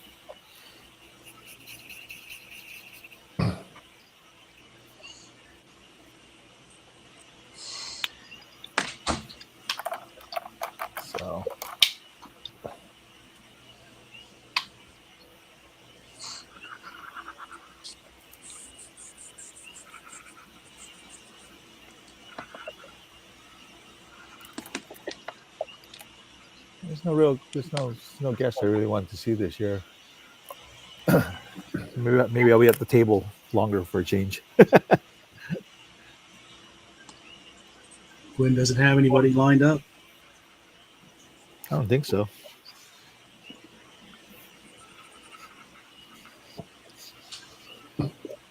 So. There's no guest I really wanted to see this year. maybe I'll be at the table longer for a change. Gwen doesn't have anybody lined up. I don't think so.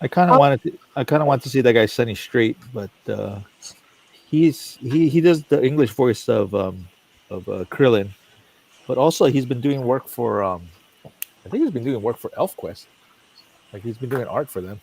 I kind of wanted to see that guy Sonny Strait, but he does the English voice of Krillin, but also he's been doing work for I think he's been doing work for ElfQuest. Like he's been doing art for them.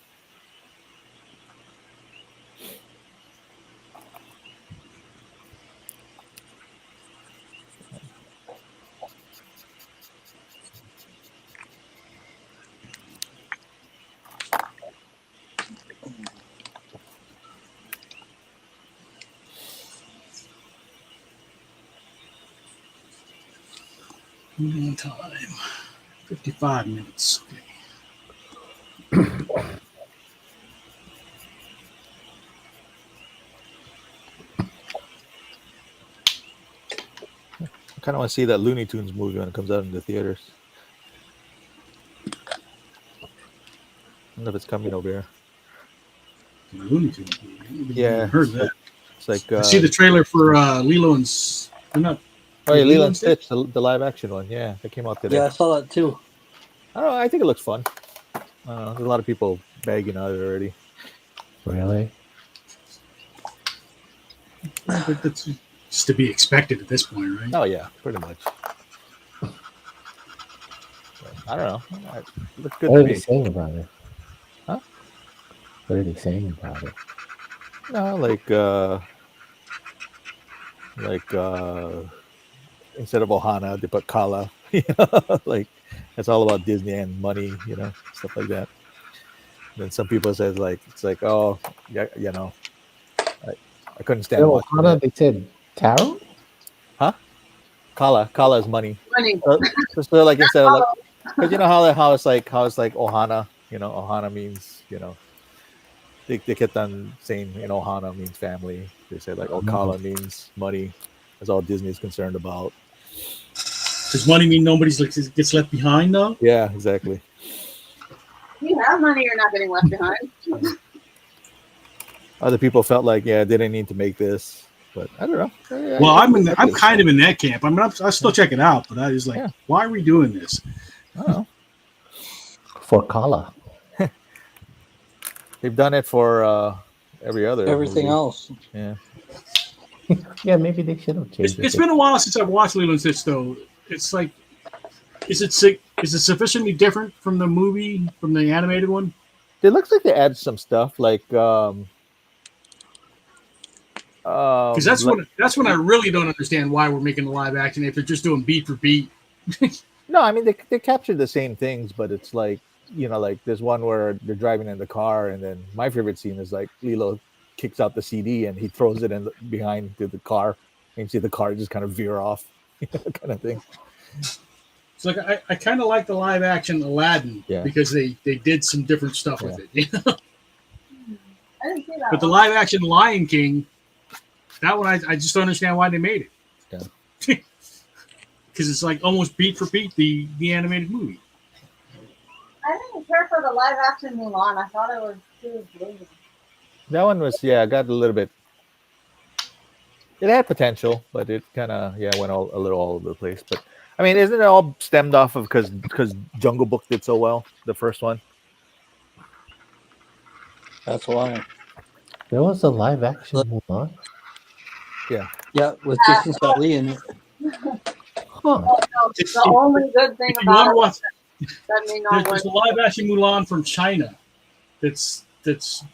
Time 55 minutes. Okay. I kind of want to see that Looney Tunes movie when it comes out in the theaters. I don't know if it's coming over here. The Looney Tunes movie. I haven't Yeah, even heard of that. it's like I see the trailer for Lilo and not oh yeah, Lilo Lilo and and Stitch, the live action one. Yeah, that came out today. Yeah, I saw that too. I don't know. I think it looks fun. There's a lot of people bagging on it already. Really? But that's just to be expected at this point, right? Oh yeah, pretty much. I don't know. It looks good What to are they me. saying about it? Huh? What are they saying about it? No, like instead of Ohana, they put Kala. Like it's all about Disney and money, stuff like that. Then some people said like it's like, oh yeah, I couldn't stand watching Ohana, that. they said tarot? Huh? Kala is money. Money. So like instead of like, because you know how it's like Ohana, Ohana means they kept on saying Ohana means family. They said like Kala means money. That's all Disney's concerned about. Does money mean nobody's gets left behind though? Yeah, exactly. You have money, you're not getting left behind. Other people felt like they didn't need to make this, but I don't know. Well, I'm kind of in that camp. I mean, I'll still check it out, but I was like, why are we doing this? I don't know. For Kala. They've done it for everything Everything movie. else. Yeah. Yeah, maybe they should have changed it. It's been a while since I've watched Lilo and Stitch, though. It's like, is it sufficiently different from the movie, from the animated one? It looks like they added some stuff, like Because that's when I really don't understand why we're making the live action if they're just doing beat for beat. No, I mean they captured the same things, but it's like like there's one where they're driving in the car, and then my favorite scene is like Lilo kicks out the CD and he throws it in behind the car, and you see the car just kind of veer off, kind of thing. It's like I kind of like the live action Aladdin because they did some different stuff with it. I didn't see that. But the live action Lion King, that one I just don't understand why they made it. Yeah. Because it's like almost beat for beat the animated movie. I didn't care for the live action Mulan. I thought it was too blue. That one was got a little bit. It had potential, but it kind of went a little all over the place. But I mean, isn't it all stemmed off of because Jungle Book did so well, the first one? That's why. There was a live action Mulan. Yeah. Yeah, with Jason Lee in it. Huh. The only good thing about it that may not there's a live action Mulan from China that's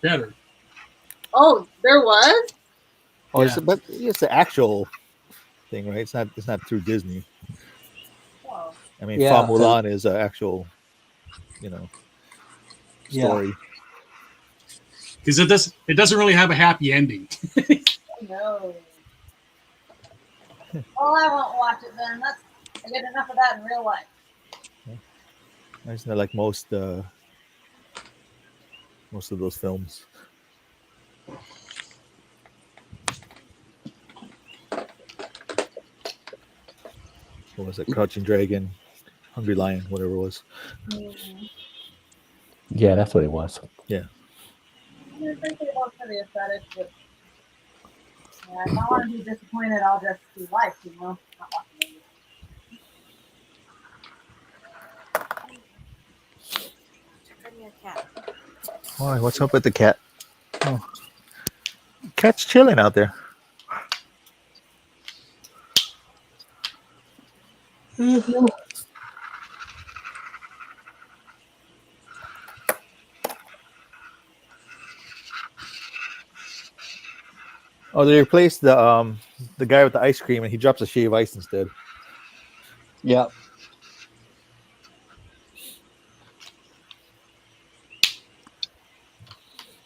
better. Oh, there was? Oh, but it's the actual thing, right? It's not through Disney. Oh. I mean, Fa Mulan is an actual, story. Because it doesn't really have a happy ending. No. Well, I won't watch it then. I get enough of that in real life. Isn't it like most of those films? What was it? Crouching Dragon, Hungry Lion, whatever it was. Mm-hmm. Yeah, that's what it was. Yeah. I appreciate it for the aesthetic, but if I want to be disappointed, I'll just do life, Not watching movies. Why? What's up with the cat? Oh, cat's chilling out there. Oh, they replaced the guy with the ice cream, and he drops a shave ice instead. Yeah.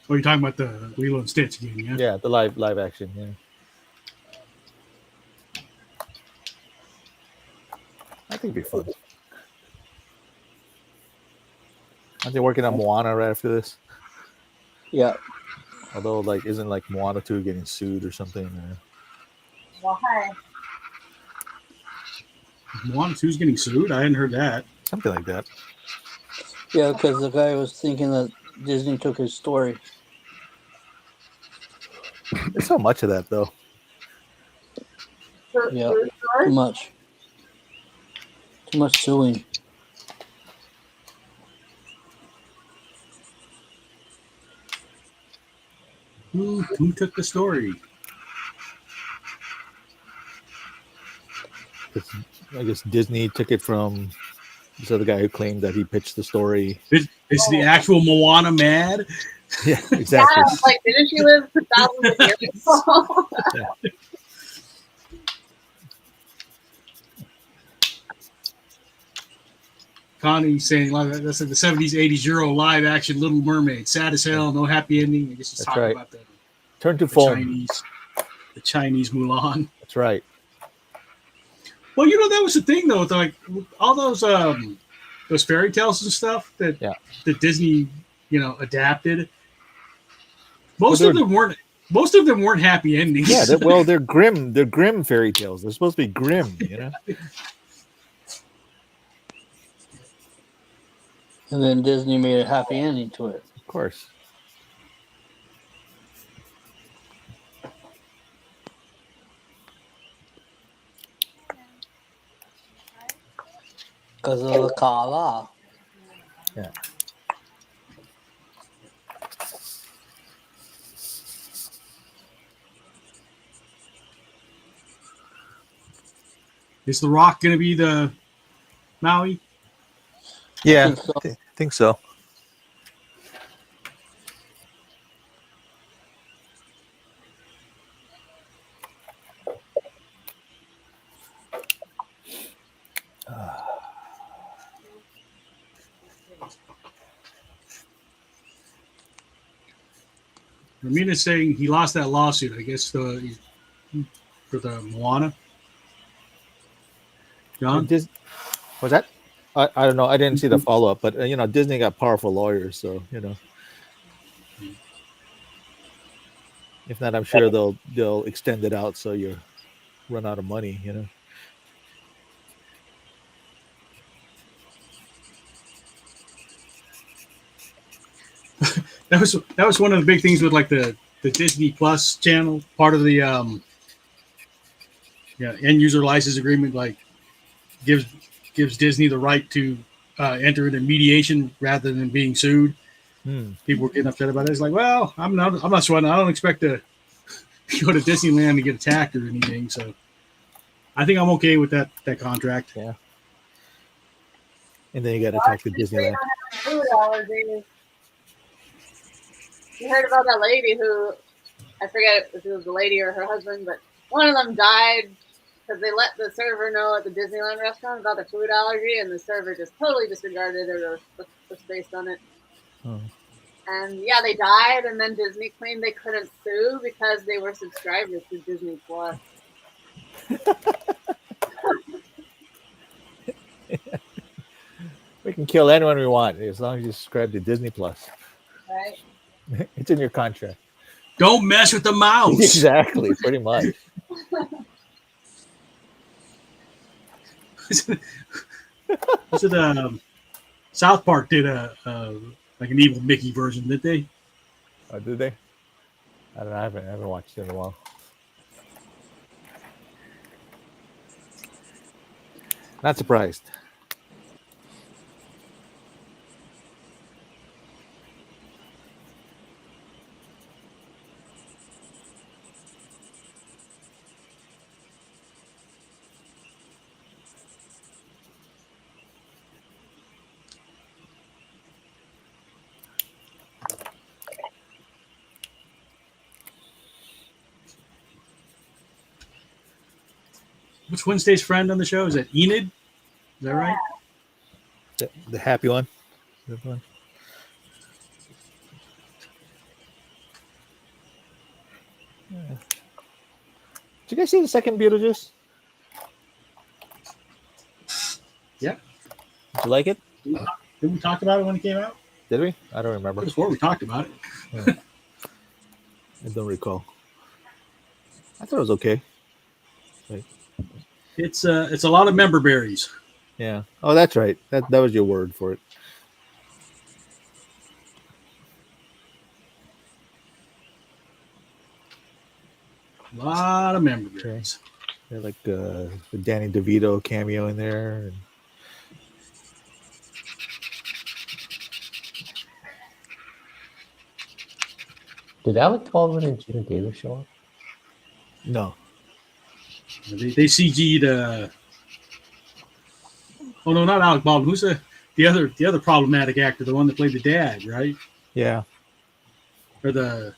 Oh, you're talking about the Lilo and Stitch again, yeah? Yeah, the live action, yeah. I think it'd be fun. Aren't they working on Moana right after this? Yeah. Although, like, isn't like Moana 2 getting sued or something? Or... Why? Moana 2's getting sued? I hadn't heard that. Something like that. Yeah, because the guy was thinking that Disney took his story. There's so much of that, though. Yeah, too much. Too much suing. Who took the story? I guess Disney took it from this other guy who claimed that he pitched the story. Is the actual Moana mad? Yeah, exactly. Yeah, like, didn't she live for thousands of years? Yeah. Connie saying that's like the 70s, 80s Euro live action Little Mermaid. Sad as hell, no happy ending. I guess it's That's talking right. about Turn to the foam. Chinese Mulan. That's right. Well, you know, that was the thing though, with like all those fairy tales and stuff that Disney, you know, adapted. Most of them weren't happy endings. Yeah, they're grim. They're grim fairy tales. They're supposed to be grim, you know. And then Disney made a happy ending to it. Of course. Because of the Kala. Yeah. Is The Rock going to be the Maui? Yeah, I think so. Ramina's saying he lost that lawsuit, I guess, for the Moana. John? Was that? I don't know. I didn't see the follow up, but you know, Disney got powerful lawyers, so you know. If not, I'm sure they'll extend it out so you run out of money, you know. That was one of the big things with like the Disney Plus channel, part of the end user license agreement, like gives Disney the right to enter into mediation rather than being sued. People were getting upset about it. It's like, well, I'm not sweating. I don't expect to go to Disneyland and get attacked or anything. So I think I'm okay with that contract. Yeah. And then you got to attack the Disneyland. Food allergies. You heard about that lady who, I forget if it was the lady or her husband, but one of them died because they let the server know at the Disneyland restaurant about the food allergy, and the server just totally disregarded it or was based on it. Oh. And yeah, they died, and then Disney claimed they couldn't sue because they were subscribers to Disney Plus. We can kill anyone we want as long as you subscribe to Disney Plus. Right? It's in your contract. Don't mess with the mouse. Exactly, pretty much. Was it South Park did a like an evil Mickey version, did they? Oh, did they? I don't know. I haven't watched it in a while. Not surprised. What's Wednesday's friend on the show? Is that Enid? Is that right? The happy one. That one. Yeah. Did you guys see the second Beetlejuice? Yeah. Did you like it? Did we talk about it when it came out? Did we? I don't remember. Could have swore we talked about it. I don't recall. I thought it was okay. It's a lot of member berries. Yeah. Oh, that's right. That was your word for it. A lot of member berries. They're like the Danny DeVito cameo in there. And Did Alec Baldwin and Gina Davis show up? no. They CG'd. Oh no, not Alec Baldwin. Who's the other problematic actor? The one that played the dad, right? Yeah. Or the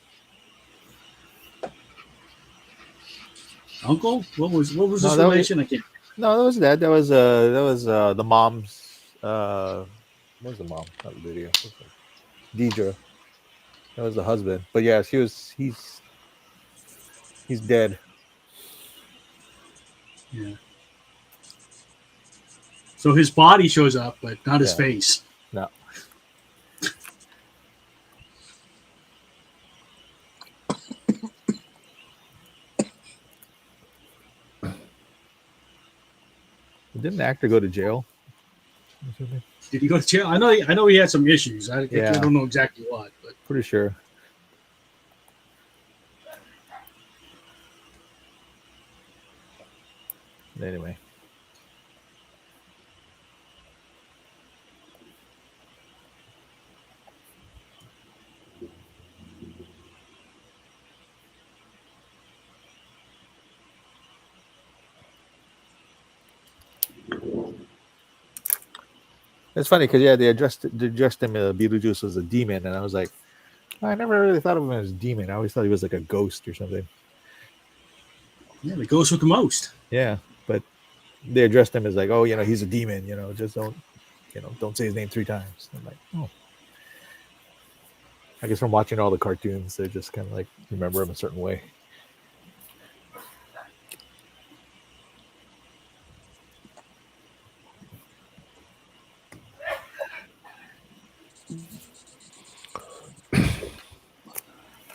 uncle? What was his relation? I can't. No, that was that. That was the mom's. What was the mom? Not Lydia. Deidre. That was the husband. But yes, he's dead. Yeah. So his body shows up, but not his Yeah. face. No. Didn't the actor go to jail? Did he go to jail? I know he had some issues. I don't know exactly what, but Pretty sure. Anyway. It's funny because they addressed him. Beetlejuice was a demon, and I was like, I never really thought of him as a demon. I always thought he was like a ghost or something. yeah, the ghost with the most. Yeah, but they addressed him as like, oh, he's a demon. Just don't say his name 3 times. I'm like, oh. I guess from watching all the cartoons, they just kind of like remember him a certain way.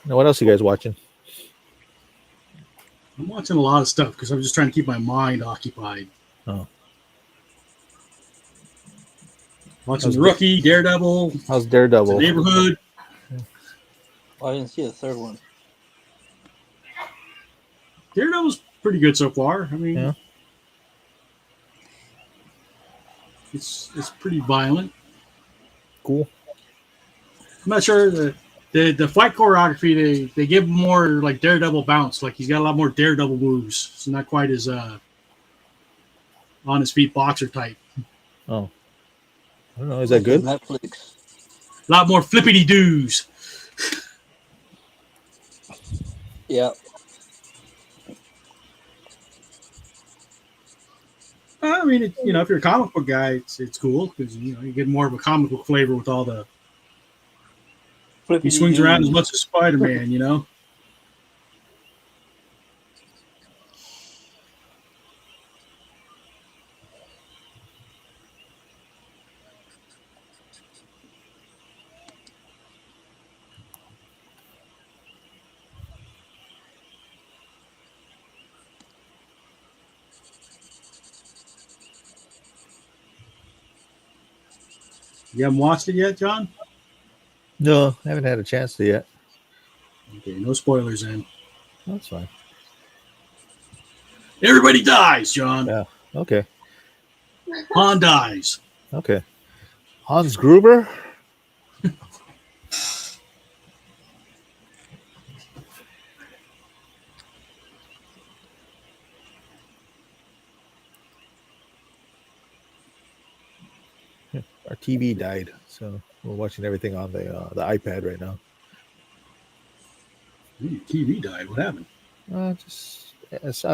Now, what else you guys watching? I'm watching a lot of stuff because I'm just trying to keep my mind occupied. Oh. Watching The Rookie, Daredevil. How's Daredevil? The Neighborhood. I didn't see the third one. Daredevil's pretty good so far. I mean, Yeah. it's pretty violent. Cool. I'm not sure the fight choreography they give him more like Daredevil bounce. Like he's got a lot more Daredevil moves. It's not quite as on his feet boxer type. Oh. I don't know. Is that good? Netflix. A lot more flippity doos. Yeah. I mean, if you're a comic book guy, it's cool because you get more of a comic book flavor with all the. He swings around as much as Spider-Man, You haven't watched it yet, John? No, I haven't had a chance to yet. Okay, no spoilers then. That's fine. Everybody dies, John. Yeah. Okay. Han dies. Okay. Hans Gruber? Our TV died, so we're watching everything on the iPad right now. Ooh, TV died. What happened? I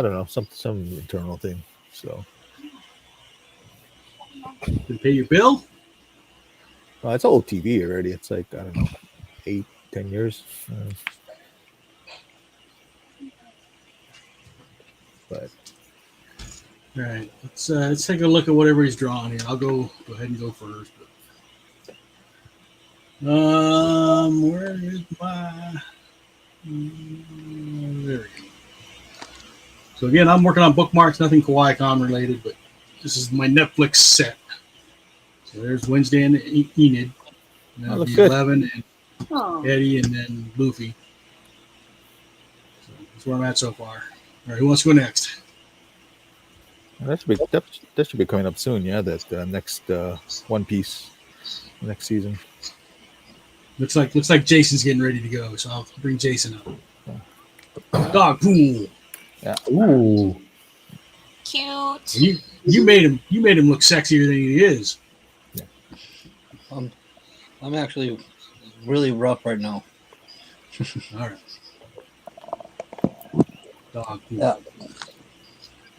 don't know, some internal thing. So Did it pay your bill? it's old TV already. It's like, I don't know, 8-10 years. But All right, let's take a look at whatever he's drawing here. I'll go ahead and go first. Where is my? There we go. So again, I'm working on bookmarks, nothing Kawaii Kon related, but this is my Netflix set. So there's Wednesday and Enid, and that'll be 11 and Eddie, and then Luffy. So that's where I'm at so far. All right, who wants to go next? That should be coming up soon. Yeah, that next One Piece next season. Looks like Jason's getting ready to go, so I'll bring Jason up. Dog pool. Yeah. Ooh. Cute. You made him look sexier than he is. Yeah. I'm actually really rough right now. All right. Dog pool. Yeah.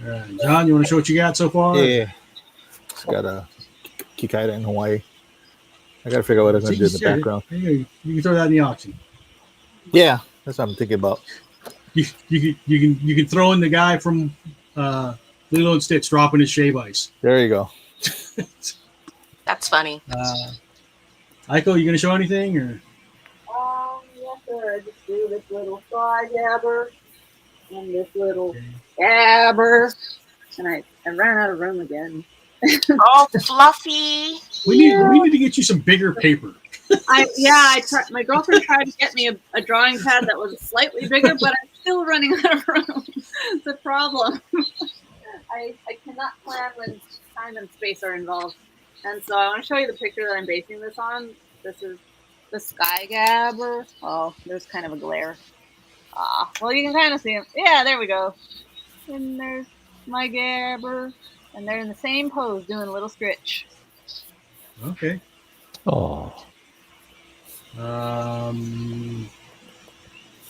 All right, John, you want to show what you got so far? Yeah. Just got a Kikaida in Hawaii. I got to figure out what I'm going to do in the background. You can throw that in the auction. Yeah, that's what I'm thinking about. You can throw in the guy from Lilo and Stitch dropping his shave ice. There you go. That's funny. Aiko, you gonna show anything or? Yes, sir. I just do this little fly gabber and this little gabber, and I ran out of room again. Oh, Fluffy. We need to get you some bigger paper. I tried. My girlfriend tried to get me a drawing pad that was slightly bigger, but I'm still running out of room. It's a problem. I cannot plan when time and space are involved. And so I want to show you the picture that I'm basing this on. This is the sky gabber. Oh, there's kind of a glare. Well, you can kind of see him. Yeah, there we go. And there's my gabber. And they're in the same pose doing a little stretch. Okay. Oh.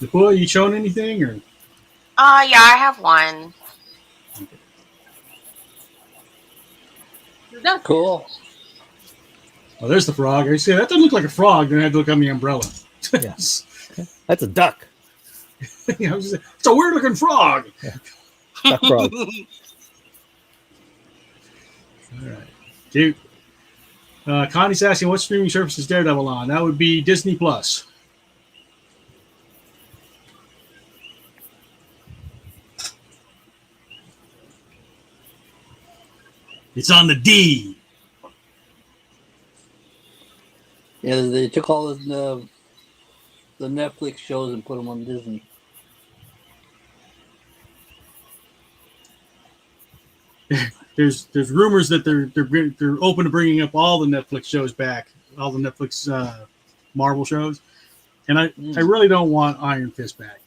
Nicole, you showing anything or? Yeah, I have one. Cool. Oh, there's the frog. I see that doesn't look like a frog. Then I had to look on the umbrella. Yes. That's a duck. It's a weird looking frog. Yeah. Duck frog. All right. Cute. Connie's asking what streaming service is Daredevil on? That would be Disney Plus. It's on the D. Yeah, they took all the Netflix shows and put them on Disney. There's rumors that they're open to bringing up all the Netflix shows back, all the Netflix Marvel shows, and I really don't want Iron Fist back.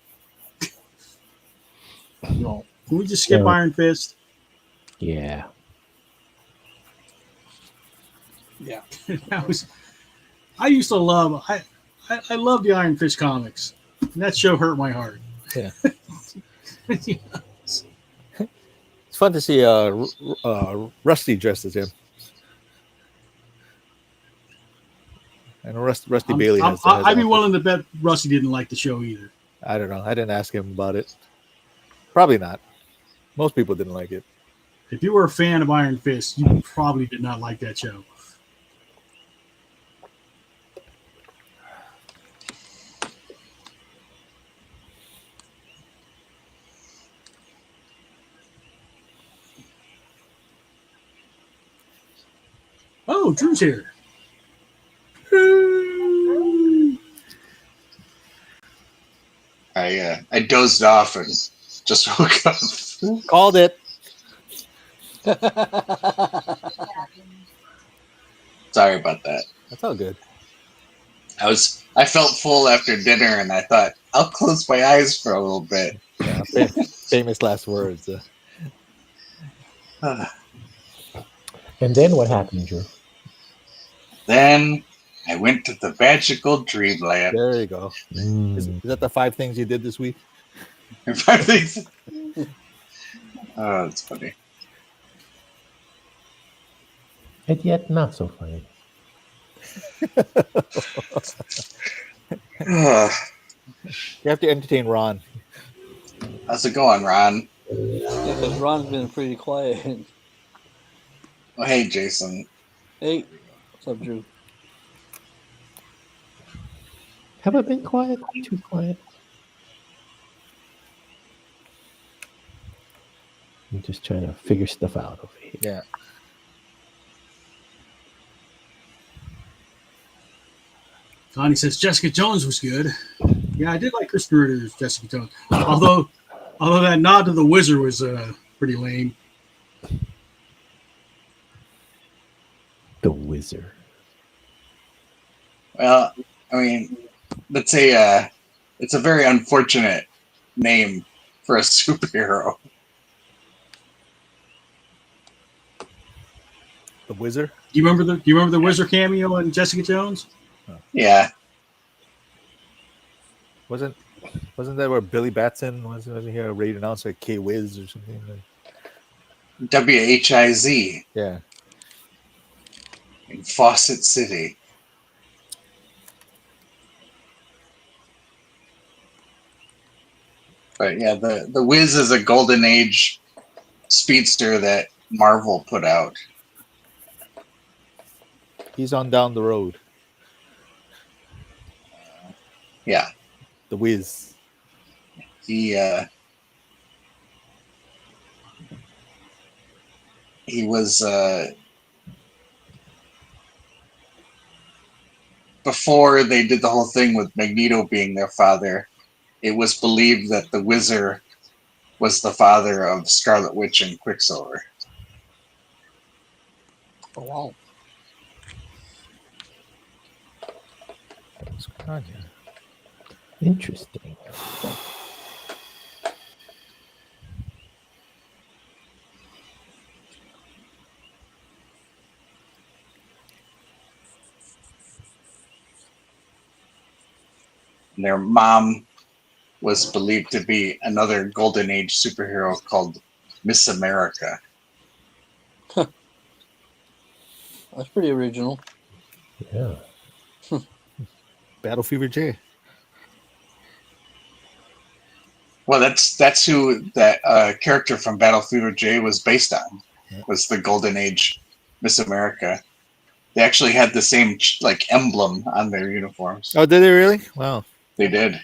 No. Can we just skip Yeah. Iron Fist? Yeah. Yeah. I used to love I love the Iron Fist comics. And that show hurt my heart. Yeah. It's fun to see Rusty dressed as him. And Rusty Bailey has I'd be willing to bet Rusty didn't like the show either. I don't know. I didn't ask him about it. Probably not. Most people didn't like it. If you were a fan of Iron Fist, you probably did not like that show. Oh, Drew's here. I dozed off and just woke up. Called it. Sorry about that. That's all good. I felt full after dinner, and I thought I'll close my eyes for a little bit. Yeah, famous last words. And then what happened, Drew? Then I went to the magical dreamland. There you go. Is that the 5 things you did this week? 5 things. Oh, that's funny. And yet not so funny. Oh, You have to entertain Ron. how's it going, Ron? Yeah, because Ron's been pretty quiet. Oh, hey, Jason. Hey, what's up, Drew? Have I been quiet? Too quiet? I'm just trying to figure stuff out over here. Yeah. Connie says Jessica Jones was good. Yeah, I did like Kristen Ritter's Jessica Jones. Although that nod to the Wizard was pretty lame. The Wizard. Well, I mean, it's a very unfortunate name for a superhero. The Wizard. Do you remember the Wizard cameo in Jessica Jones? Yeah. Wasn't that where Billy Batson wasn't he a radio announcer at K-Wiz or something? WHIZ Yeah. in Fawcett City. But yeah, the Wiz is a golden age speedster that Marvel put out. He's on down the road. Yeah. The Wiz. He was before they did the whole thing with Magneto being their father, it was believed that the Wizard was the father of Scarlet Witch and Quicksilver. Oh, wow. What's going on here? Interesting. And their mom was believed to be another golden age superhero called Miss America. That's pretty original. Yeah. Battle Fever J. Well, that's who that character from Battle Fever J was based on. Was the golden age Miss America. They actually had the same like emblem on their uniforms. Oh, did they really? Wow. They did.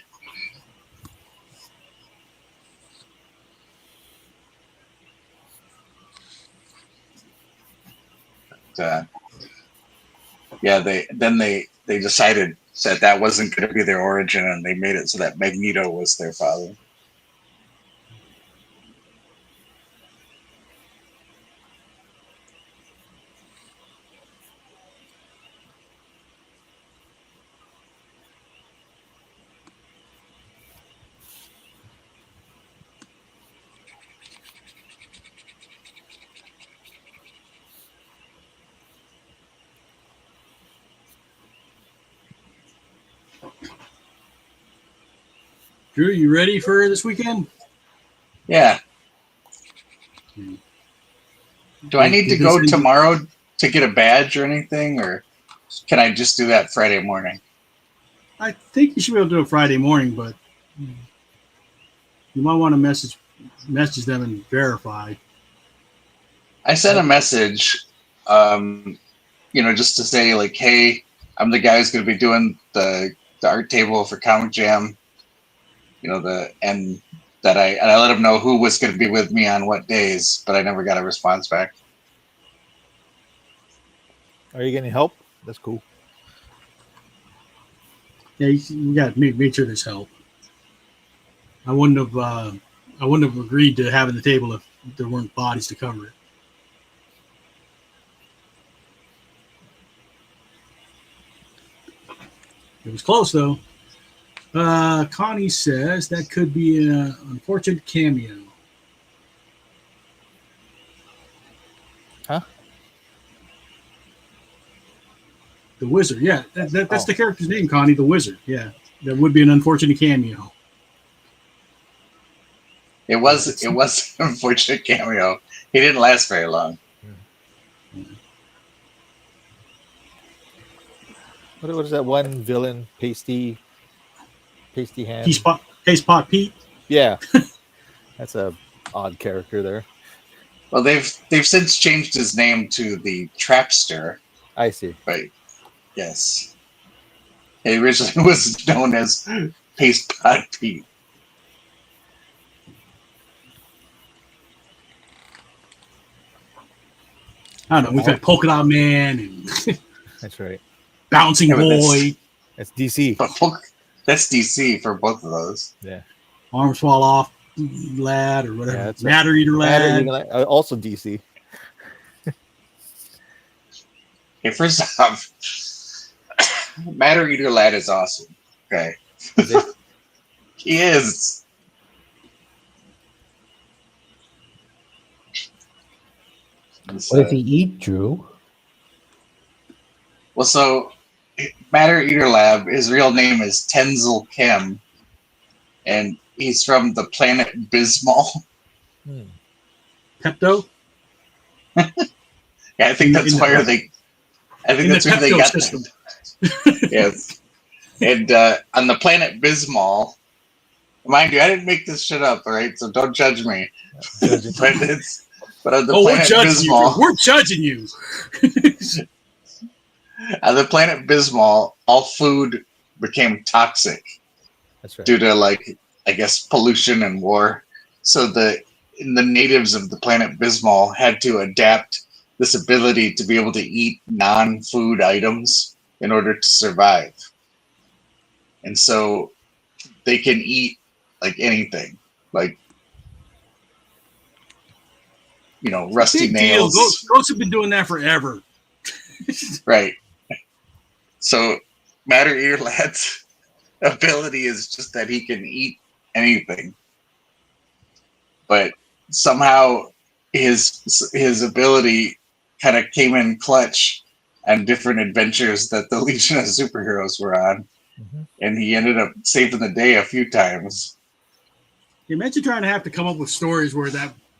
Yeah, they decided that wasn't going to be their origin, and they made it so that Magneto was their father. Drew, you ready for this weekend? Yeah. Do I need to go tomorrow to get a badge or anything, or can I just do that Friday morning? I think you should be able to do it Friday morning, but you might want to message them and verify. I sent a message, just to say like, hey, I'm the guy who's going to be doing the art table for Comic Jam. And I let him know who was going to be with me on what days, but I never got a response back. Are you getting help? That's cool. Yeah, you got to make sure there's help. I wouldn't have agreed to having the table if there weren't bodies to cover it. It was close though. Connie says that could be an unfortunate cameo. Huh? The Wizard, yeah. That's the character's name, Connie, the Wizard. Yeah. That would be an unfortunate cameo. It was an unfortunate cameo. He didn't last very long. What is that one villain? Pasty hand. Taste Pot Pete. Yeah. That's a odd character there. Well, they've since changed his name to the Trapster. I see. But yes, he originally was known as Paste Pod Pete. I don't know. We've had Polka Dot Man and That's right. Bouncing Yeah, but Boy, That's DC. But that's DC for both of those. Yeah. Arms Fall Off Lad or whatever. Yeah, that's Matter Eater Lad. Also DC. Okay, first off, Matter Eater Lad is awesome. Okay. He is. What does he eat, Drew? Well, so Matter Eater Lab, his real name is Tenzil Kim, and he's from the planet Bismol. Pepto? Yeah, I think that's where they. I think that's where they got system. Yes, and on the planet Bismol, mind you, I didn't make this shit up. All right, so don't judge me. But on the planet Bismol, we're judging you. On the planet Bismol, all food became toxic. That's right. Due to, like, I guess, pollution and war. So the natives of the planet Bismol had to adapt this ability to be able to eat non-food items in order to survive. And so they can eat like anything, like, you know, rusty Big nails. deal. Ghosts have been doing that forever. Right. So Matter Ear Lad's ability is just that he can eat anything. But somehow his ability kind of came in clutch on different adventures that the Legion of Superheroes were on. Mm-hmm. And he ended up saving the day a few times. Imagine trying to have to come up with stories where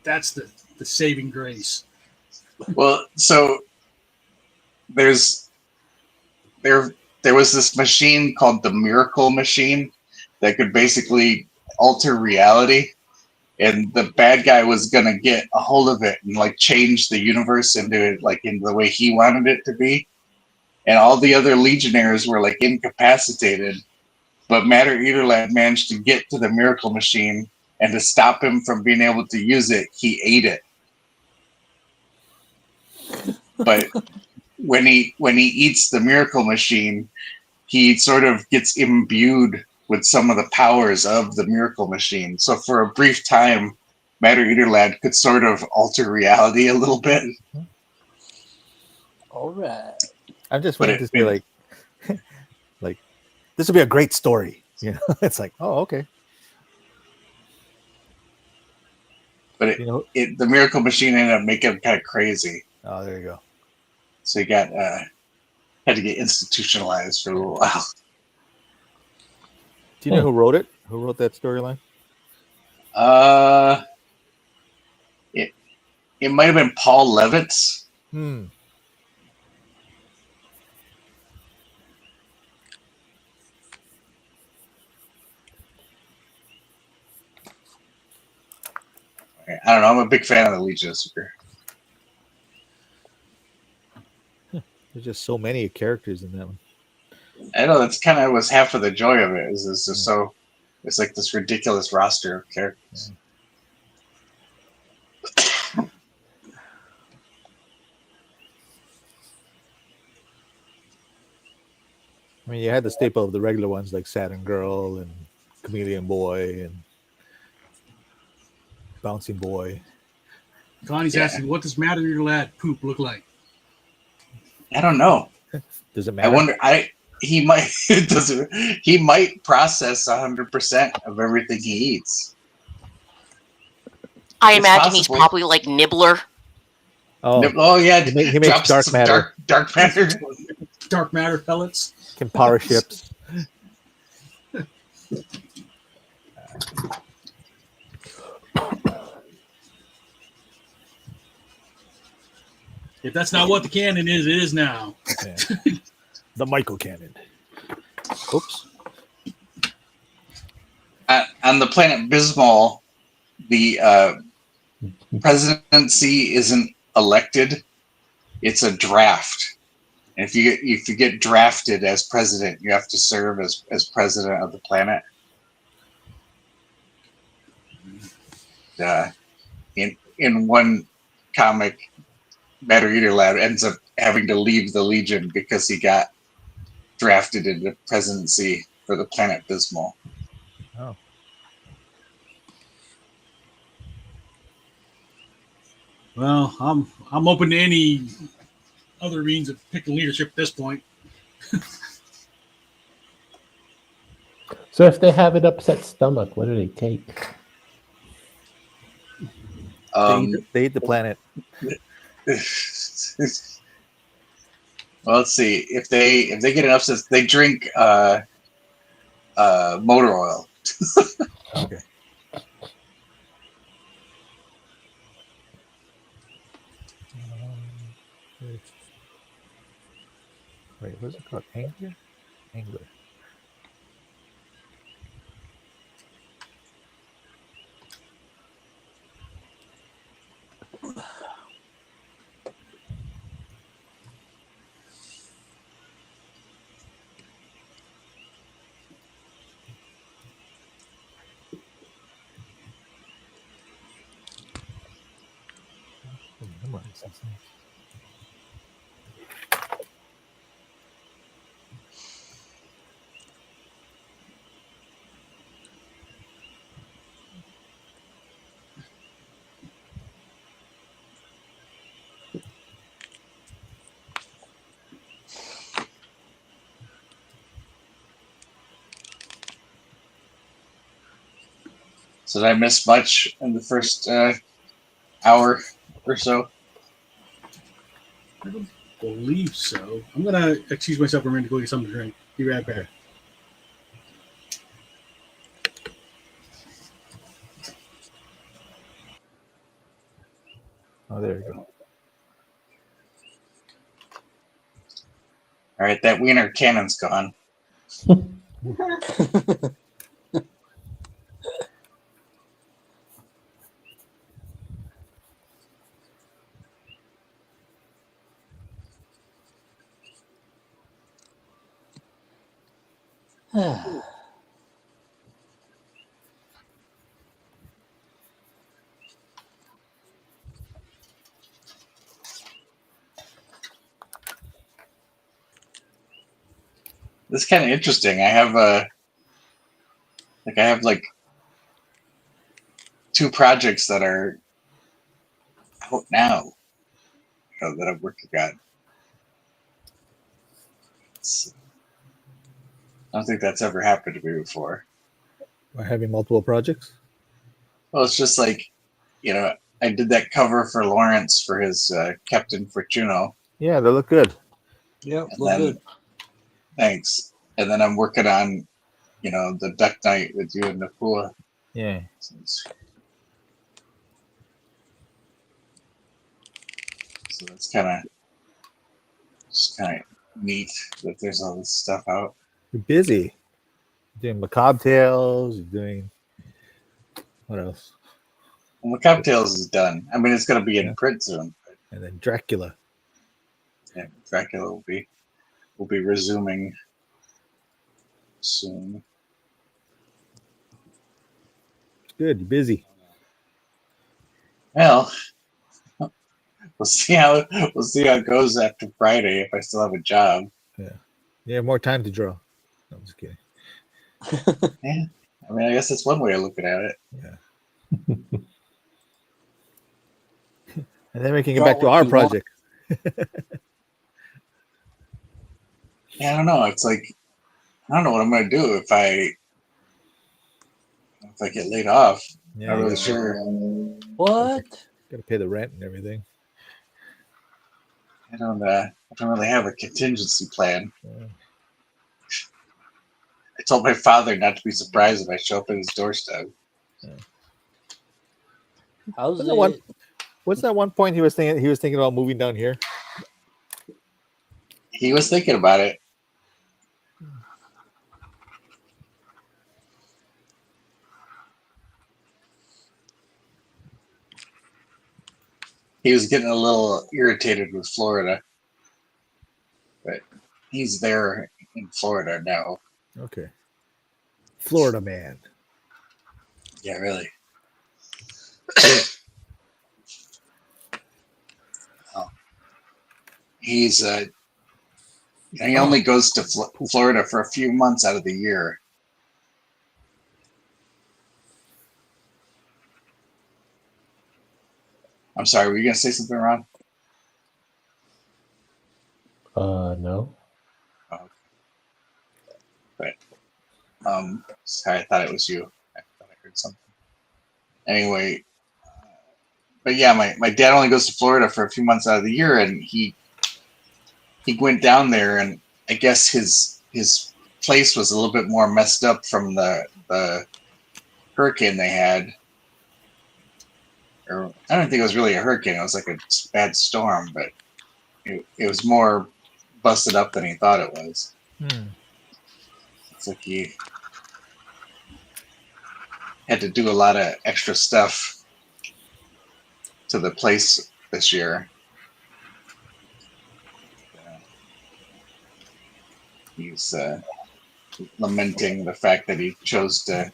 that's the saving grace. Well, so there was this machine called the Miracle Machine that could basically alter reality, and the bad guy was gonna get a hold of it and like change the universe into the way he wanted it to be. And all the other Legionnaires were like incapacitated, but Matter Eater Lad managed to get to the Miracle Machine, and to stop him from being able to use it, he ate it. But when he eats the Miracle Machine, he sort of gets imbued with some of the powers of the Miracle Machine. So for a brief time, Matter Eater Lad could sort of alter reality a little bit. All right. I'm just waiting to be like this would be a great story. You know, it's like, oh, okay. But the Miracle Machine ended up making him kind of crazy. Oh, there you go. So he got had to get institutionalized for a little while. Do you know who wrote it? Who wrote that storyline? It might have been Paul Levitz. I don't know. I'm a big fan of the Legion of Super. There's just so many characters in that one. I know that's kind of was half of the joy of it. Is just so it's like this ridiculous roster of characters. Yeah. I mean, you had the staple of the regular ones like Saturn Girl and Chameleon Boy and Bouncing Boy. Connie's asking, what does Matter Eater Lad poop look like? I don't know. Does it matter? I wonder. He might he might process 100% of everything he eats. I imagine he's probably like Nibbler. Oh yeah, he makes dark matter. Dark matter. Dark matter pellets. Can power ships. If that's not what the cannon is, it is now. Yeah. The Michael Cannon. Oops. On the planet Bismol, the presidency isn't elected; it's a draft. And if you get drafted as president, you have to serve as president of the planet. In one comic, Matter Eater Lad ends up having to leave the Legion because he got drafted into presidency for the planet Bismol. Oh. Well, I'm open to any other means of picking leadership at this point. So if they have an upset stomach, what do they take? They eat the planet. Well, let's see. If they get an upset, they drink motor oil. Okay. Wait, what's it called? Angler? Angler. Memorize these things. So did I miss much in the first hour or so? I don't believe so. I'm gonna excuse myself for a minute to go get something to drink. Be right back. Okay. Oh, there you go. All right, that M.H.Cannon's gone. This is kind of interesting. I have like 2 projects that are out now, that I'm working on. I don't think that's ever happened to me before. By having multiple projects? Well, it's just like, I did that cover for Lawrence for his Captain Fortuno. Yeah, they look good. Yep, And look then, good. thanks. And then I'm working on, the Duck Night with you and Napua. Yeah. So that's kind of neat that there's all this stuff out. You're busy. You're doing Macabre Tales. You're doing what else? Well, Macabre Tales is done. I mean, it's going to be in Yeah. print soon. And then Dracula. Yeah, Dracula will be resuming soon. Good. You're busy. Well, we'll see how it goes after Friday if I still have a job. Yeah. You have more time to draw. No, I'm just kidding. Yeah, I mean, I guess that's one way of looking at it. Yeah. And then we can get Draw back to what our you project. Yeah, I don't know. It's like, I don't know what I'm going to do if I get laid off. Yeah, Not you really gotta- sure. What? Gotta pay the rent and everything. I don't really have a contingency plan. Yeah. I told my father not to be surprised if I show up at his doorstep. How's What's that one? it? What's that one point he was thinking? He was thinking about moving down here. He was thinking about it. he was getting a little irritated with Florida, but he's there in Florida now. Okay. Florida man. Yeah, really. Oh. He's he only goes to Florida for a few months out of the year. I'm sorry, were you gonna say something, Ron? No. Oh, but sorry, I thought it was you. I thought I heard something. Anyway, but yeah, my dad only goes to Florida for a few months out of the year, and he went down there, and I guess his place was a little bit more messed up from the hurricane they had. Or I don't think it was really a hurricane; it was like a bad storm, but it was more busted up than he thought it was. It's like he had to do a lot of extra stuff to the place this year. He's lamenting the fact that he chose to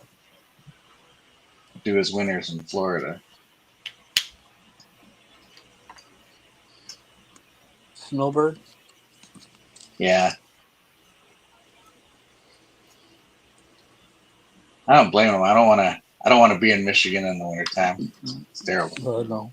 do his winters in Florida. Snowbird. Yeah. I don't blame him. I don't want to be in Michigan in the wintertime. It's terrible. No.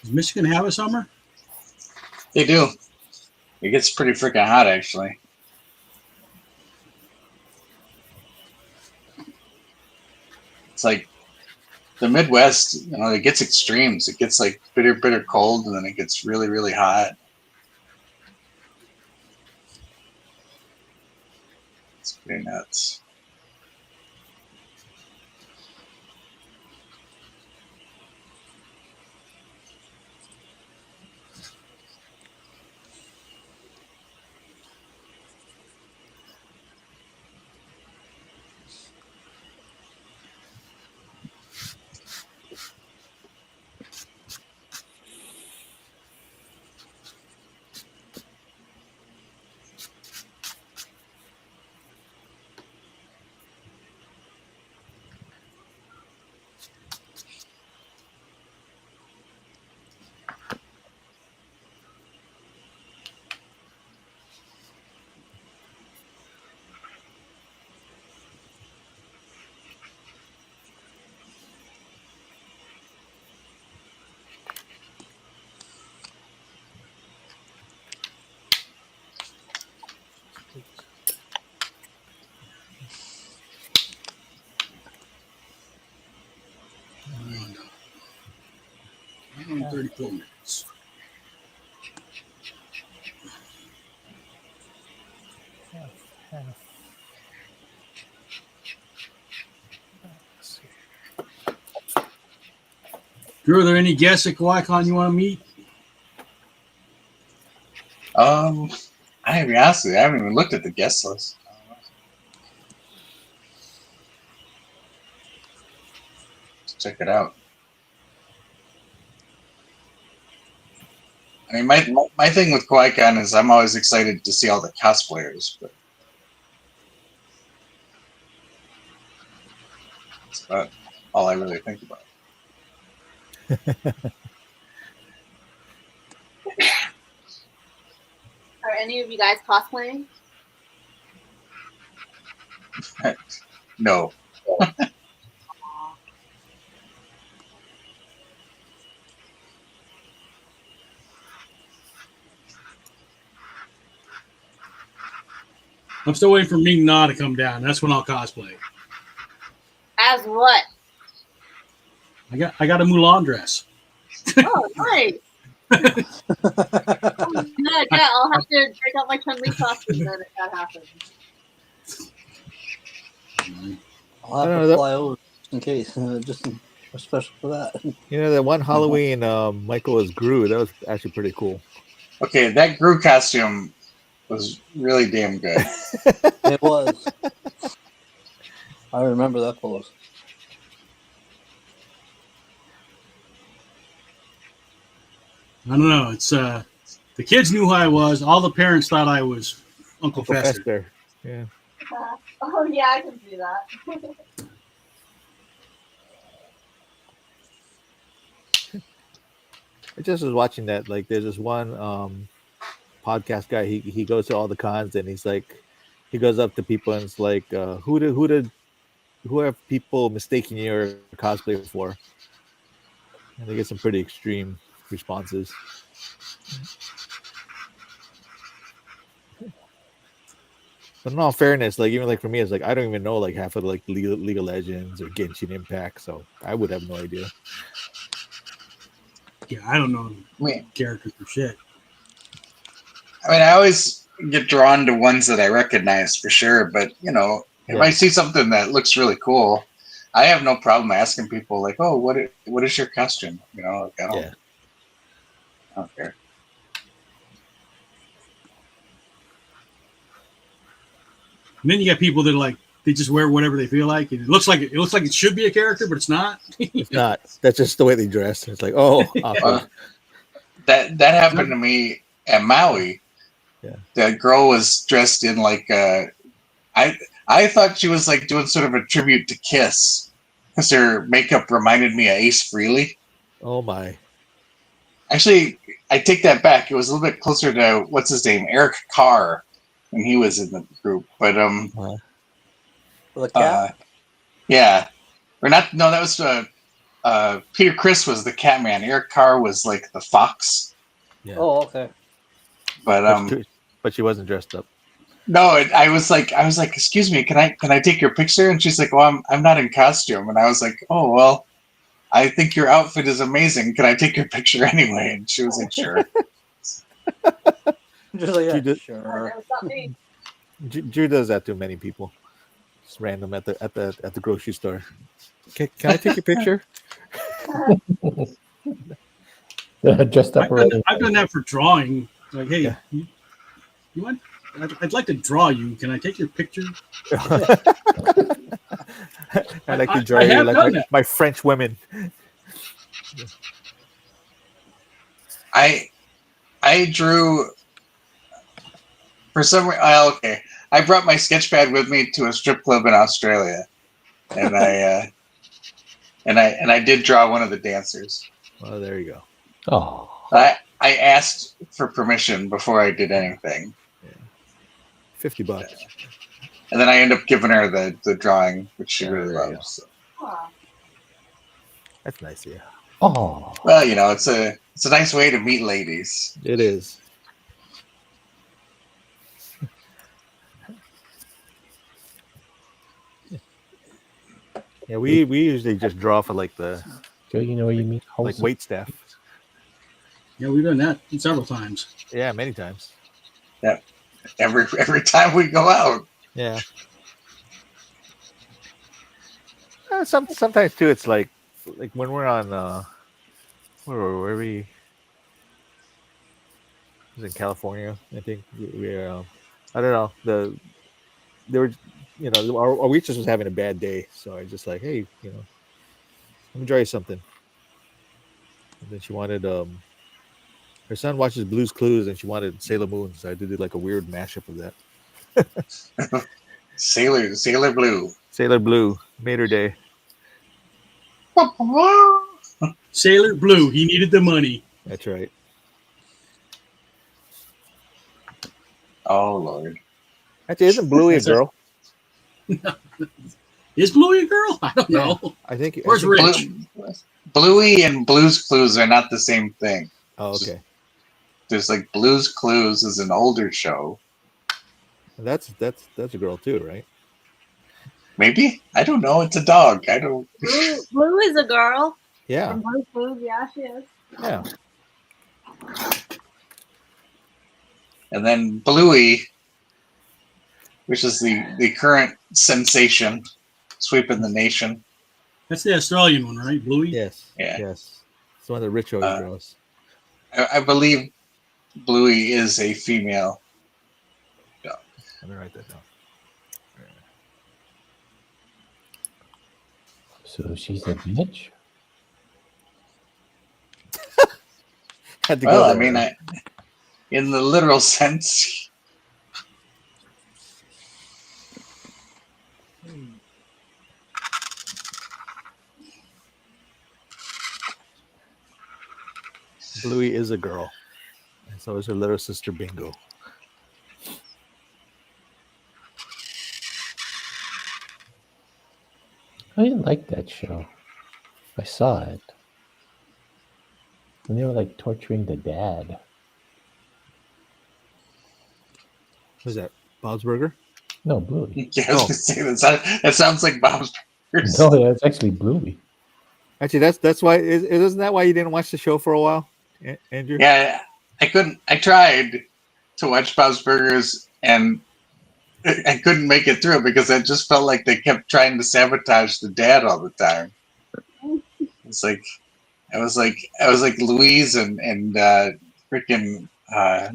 Does Michigan have a summer? They do. It gets pretty freaking hot, actually. It's like the Midwest, it gets extremes. It gets like bitter cold, and then it gets really, really hot. It's pretty nuts. Around 34 minutes. Drew, are there any guests at Kawaii Kon you want to meet? I to be honest with you, I haven't even looked at the guest list. Let's check it out. I mean, my thing with Kawaii Kon is I'm always excited to see all the cosplayers, but that's about all I really think about. Are any of you guys cosplaying? No. I'm still waiting for Ming Na to come down. That's when I'll cosplay. As what? I got a Mulan dress. Oh, nice. Yeah, I'll have to break out my Chun-Li costume then if that happens. I'll have I don't to know, fly over just in case, special for that. You know, that one Halloween Michael was Gru. That was actually pretty cool. Okay, that Gru costume was really damn good. It was. I remember that pose. I don't know. It's the kids knew who I was. All the parents thought I was Uncle Fester. Fester. Yeah. Oh yeah, I can see that. I just was watching that. Like, there's this one podcast guy. He goes to all the cons and he's like, he goes up to people and it's like, who have people mistaking your cosplay for? And they get some pretty extreme responses. But in all fairness, like even like for me, it's like I don't even know like half of the, like League of Legends or Genshin Impact, so I would have no idea. Yeah, I don't know Wait. characters for shit. I mean, I always get drawn to ones that I recognize for sure, but you know, if I see something that looks really cool, I have no problem asking people like, "Oh, what is your costume?" You know, like, I don't care. And then you got people that are like they just wear whatever they feel like. It looks like it should be a character, but it's not. It's not. That's just the way they dress. It's like, oh, that happened to me at Maui. Yeah, the girl was dressed in like I thought she was like doing sort of a tribute to Kiss because her makeup reminded me of Ace Frehley. Oh my! Actually, I take that back. It was a little bit closer to what's his name, Eric Carr, when he was in the group. But the cat. Yeah, or not? No, that was Peter Criss was the Catman. Eric Carr was like the Fox. Yeah. Oh, okay. But she wasn't dressed up. No, I was like, excuse me, can I take your picture? And she's like, well, I'm not in costume. And I was like, oh well, I think your outfit is amazing. Can I take your picture anyway? And she was like, sure. Just like, yeah, Sure. Drew does that to many people. Just random at the grocery store. Can I take your picture? Dressed up. I've done that for drawing. Like, hey, you want? I'd like to draw you. Can I take your picture? I like to draw you like my French women. I drew for some reason. Okay, I brought my sketch pad with me to a strip club in Australia, and I did draw one of the dancers. Well, there you go. Oh. I asked for permission before I did anything. $50. And then I end up giving her the drawing, which she really loves. So. That's nice, yeah. Oh. Well, you know, it's a nice way to meet ladies. It is. Yeah, we usually just draw for like the Joe, you know what you mean? Like wait staff. Yeah, we've done that several times. Yeah, many times. Yeah, every time we go out. Yeah. Sometimes too, it's like when we're on where were we? It was in California, I think. We I don't know. They were, you know, our waitress was having a bad day, so I was just like, hey, you know, let me draw you something. And then she wanted her son watches Blue's Clues, and she wanted Sailor Moon, so I did like a weird mashup of that. Sailor Blue. Sailor Blue made her day. Sailor Blue, he needed the money. That's right. Oh Lord. Actually, isn't Bluey a girl? Is Bluey a girl? I don't know. I think. Where's Rich? Bluey and Blue's Clues are not the same thing. Oh, okay. There's like Blue's Clues is an older show. That's a girl too, right? Maybe? I don't know. It's a dog. I don't. Blue is a girl. Yeah. And Blue Food, yeah, she is. Yeah. And then Bluey, which is the current sensation, sweeping the nation. That's the Australian one, right? Bluey? Yes. Yeah. Yes. It's the one that Rich always draws. I believe Bluey is a female. Let me write that down. So she's a bitch? Had to Well, go I there. mean, in the literal sense. Bluey is a girl. And so is her little sister Bingo. I didn't like that show. I saw it. And they were like torturing the dad. Who's that? Bob's Burger? No, Bluey. Yeah, I was gonna say that sounds like Bob's Burgers. No, yeah, it's actually Bluey. Actually, that's why. Isn't that why you didn't watch the show for a while, Andrew? Yeah, I couldn't. I tried to watch Bob's Burgers, and I couldn't make it through because I just felt like they kept trying to sabotage the dad all the time. It's like I was like Louise and freaking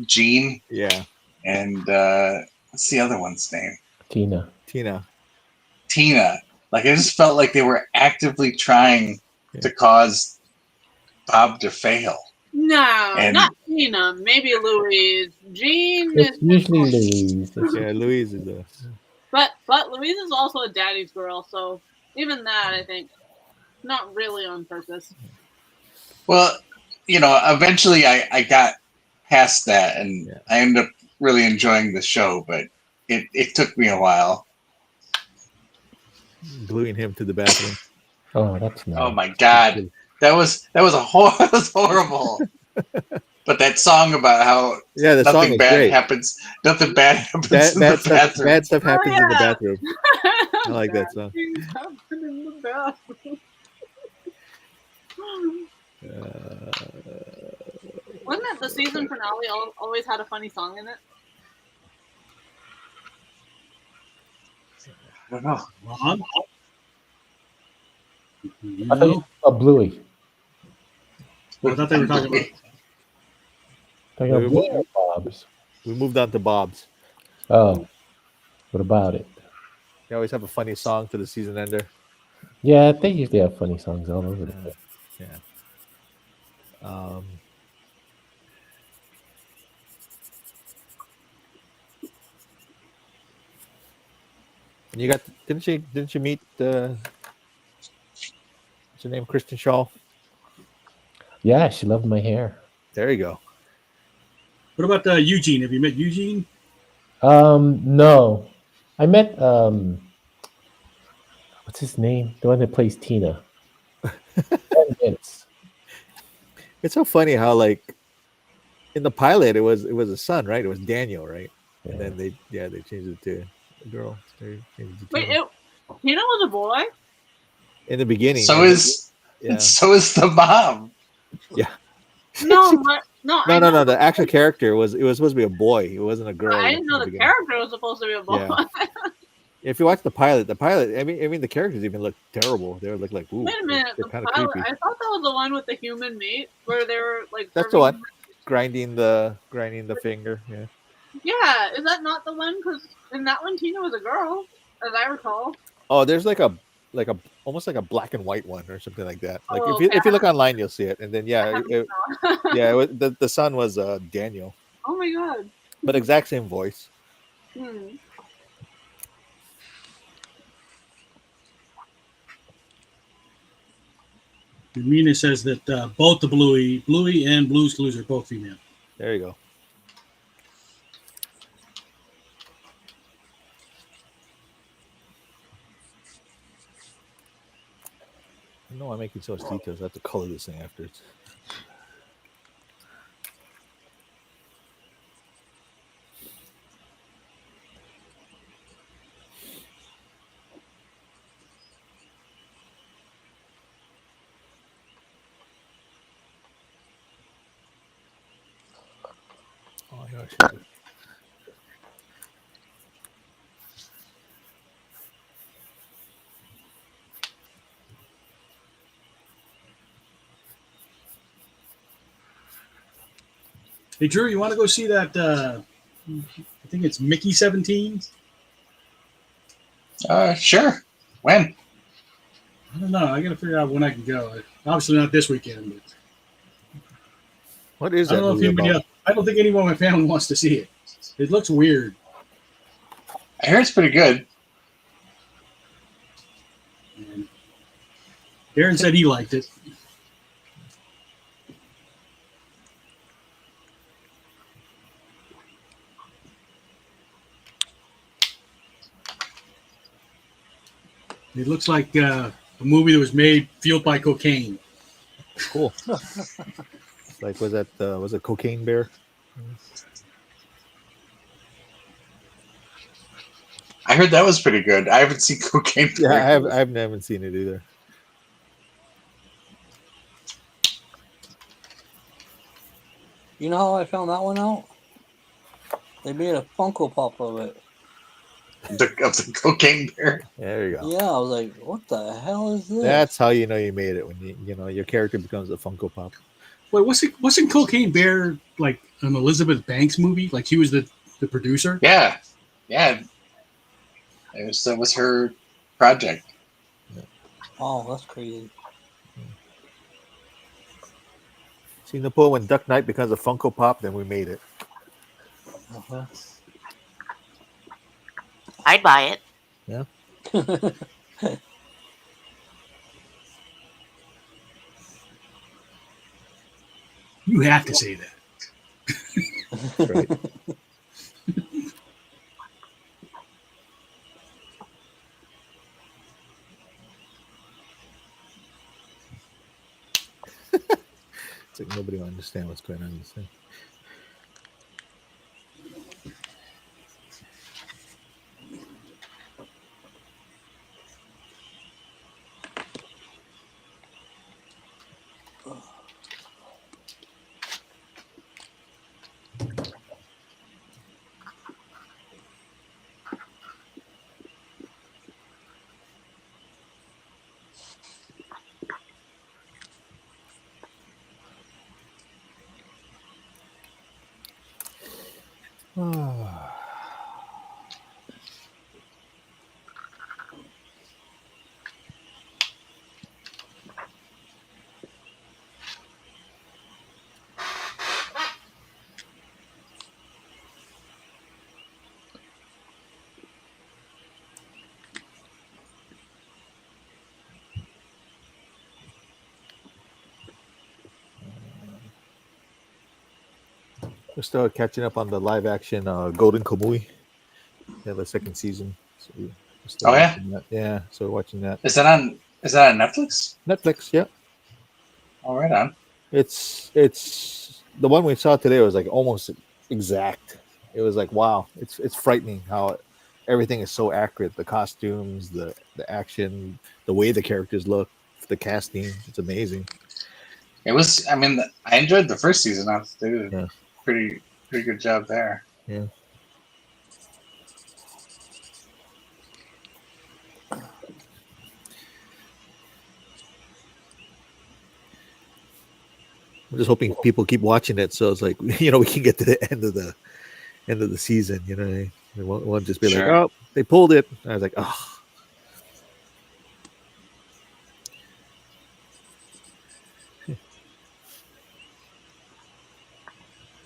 Jean. Yeah. And what's the other one's name? Tina. Tina. Like I just felt like they were actively trying to cause Bob to fail. No, And- not Tina. Maybe Louise. Jean It's is usually Louise. Yeah, Louise is a. but Louise is also a daddy's girl, so even that I think not really on purpose. Well, eventually I got past that, and I ended up really enjoying the show, but it took me a while. Gluing him to the bathroom. Oh, that's nice. Oh my god, that was horrible. But that song about how the song nothing is bad great. happens, nothing bad happens Bad, in bad the stuff. bathroom. Bad stuff happens in the yeah. bathroom. I like that song. Things happen in the bathroom. Wasn't it the season finale always had a funny song in it? I don't know. Ron? I thought you were about Bluey. I thought they were talking about. Talking about Bluey or Bob's? We moved on to Bob's. Oh, what about it? They always have a funny song for the season ender. Yeah, they usually have funny songs all over the place. Yeah. You got? Didn't you meet what's her name? Kristen Shaw. Yeah, she loved my hair. There you go. What about Eugene? Have you met Eugene? No. I met what's his name? The one that plays Tina. Vince. It's so funny how like in the pilot it was a son, right? It was Daniel, right? Yeah. And then they changed it to a girl. They changed it to Wait, Tina. Tina was a boy? In the beginning. So is the mom. Yeah. No, no. No. The actual character was supposed to be a boy. It wasn't a girl. I didn't know the character was supposed to be a boy. Yeah. If you watch the pilot, I mean, the characters even look terrible. They look like, ooh, Wait a minute, they're the kind of pilot. creepy. I thought that was the one with the human meat, where they were like. That's the one. Grinding the finger. Yeah. Yeah, is that not the one? Because in that one, Tina was a girl, as I recall. Oh, there's like a almost like a black and white one or something like that. Like Oh, if you look online, you'll see it. And then the son was Daniel, Oh my god. but exact same voice. Hmm. Mina says that both the Bluey and Blue's Clues are both female. There you go. No, I'm making so much details. I have to color this thing afterwards. Hey, Drew, you want to go see that? I think it's Mickey 17. Sure. When? I don't know. I got to figure out when I can go. Obviously not this weekend. But What is I that don't know if movie anybody about? else. I don't think anyone in my family wants to see it. It looks weird. I hear it's pretty good. And Darren said he liked it. It looks like a movie that was made fueled by cocaine. Cool. Like, was it Cocaine Bear? I heard that was pretty good. I haven't seen Cocaine Yeah, Bear. I haven't seen it either. You know how I found that one out? They made a Funko Pop of it. Of the Cocaine Bear. There you go. Yeah, I was like, what the hell is this? That's how you know you made it, when you know your character becomes a Funko Pop. Wait, wasn't Cocaine Bear like an Elizabeth Banks movie? Like she was the producer? Yeah. That was her project. Oh, that's crazy. See, Napoleon, when Duck Knight becomes a Funko Pop, then we made it. Uh-huh. I'd buy it. Yeah. You have to say that. Right. It's like nobody will understand what's going on in this thing. We're still catching up on the live action Golden Kamui. Yeah, the second season. So we're still watching that. Yeah, so we're watching that. Is that on Netflix? Netflix, yeah. All right, on. It's the one we saw today was like almost exact. It was like, wow, it's frightening how everything is so accurate. The costumes, the action, the way the characters look, the casting, it's amazing. It was. I mean, I enjoyed the first season. They did a pretty good job there. Yeah. I'm just hoping people keep watching it, so it's like, you know, we can get to the end of the season. You know, they won't just be like, oh, they pulled it. I was like, oh.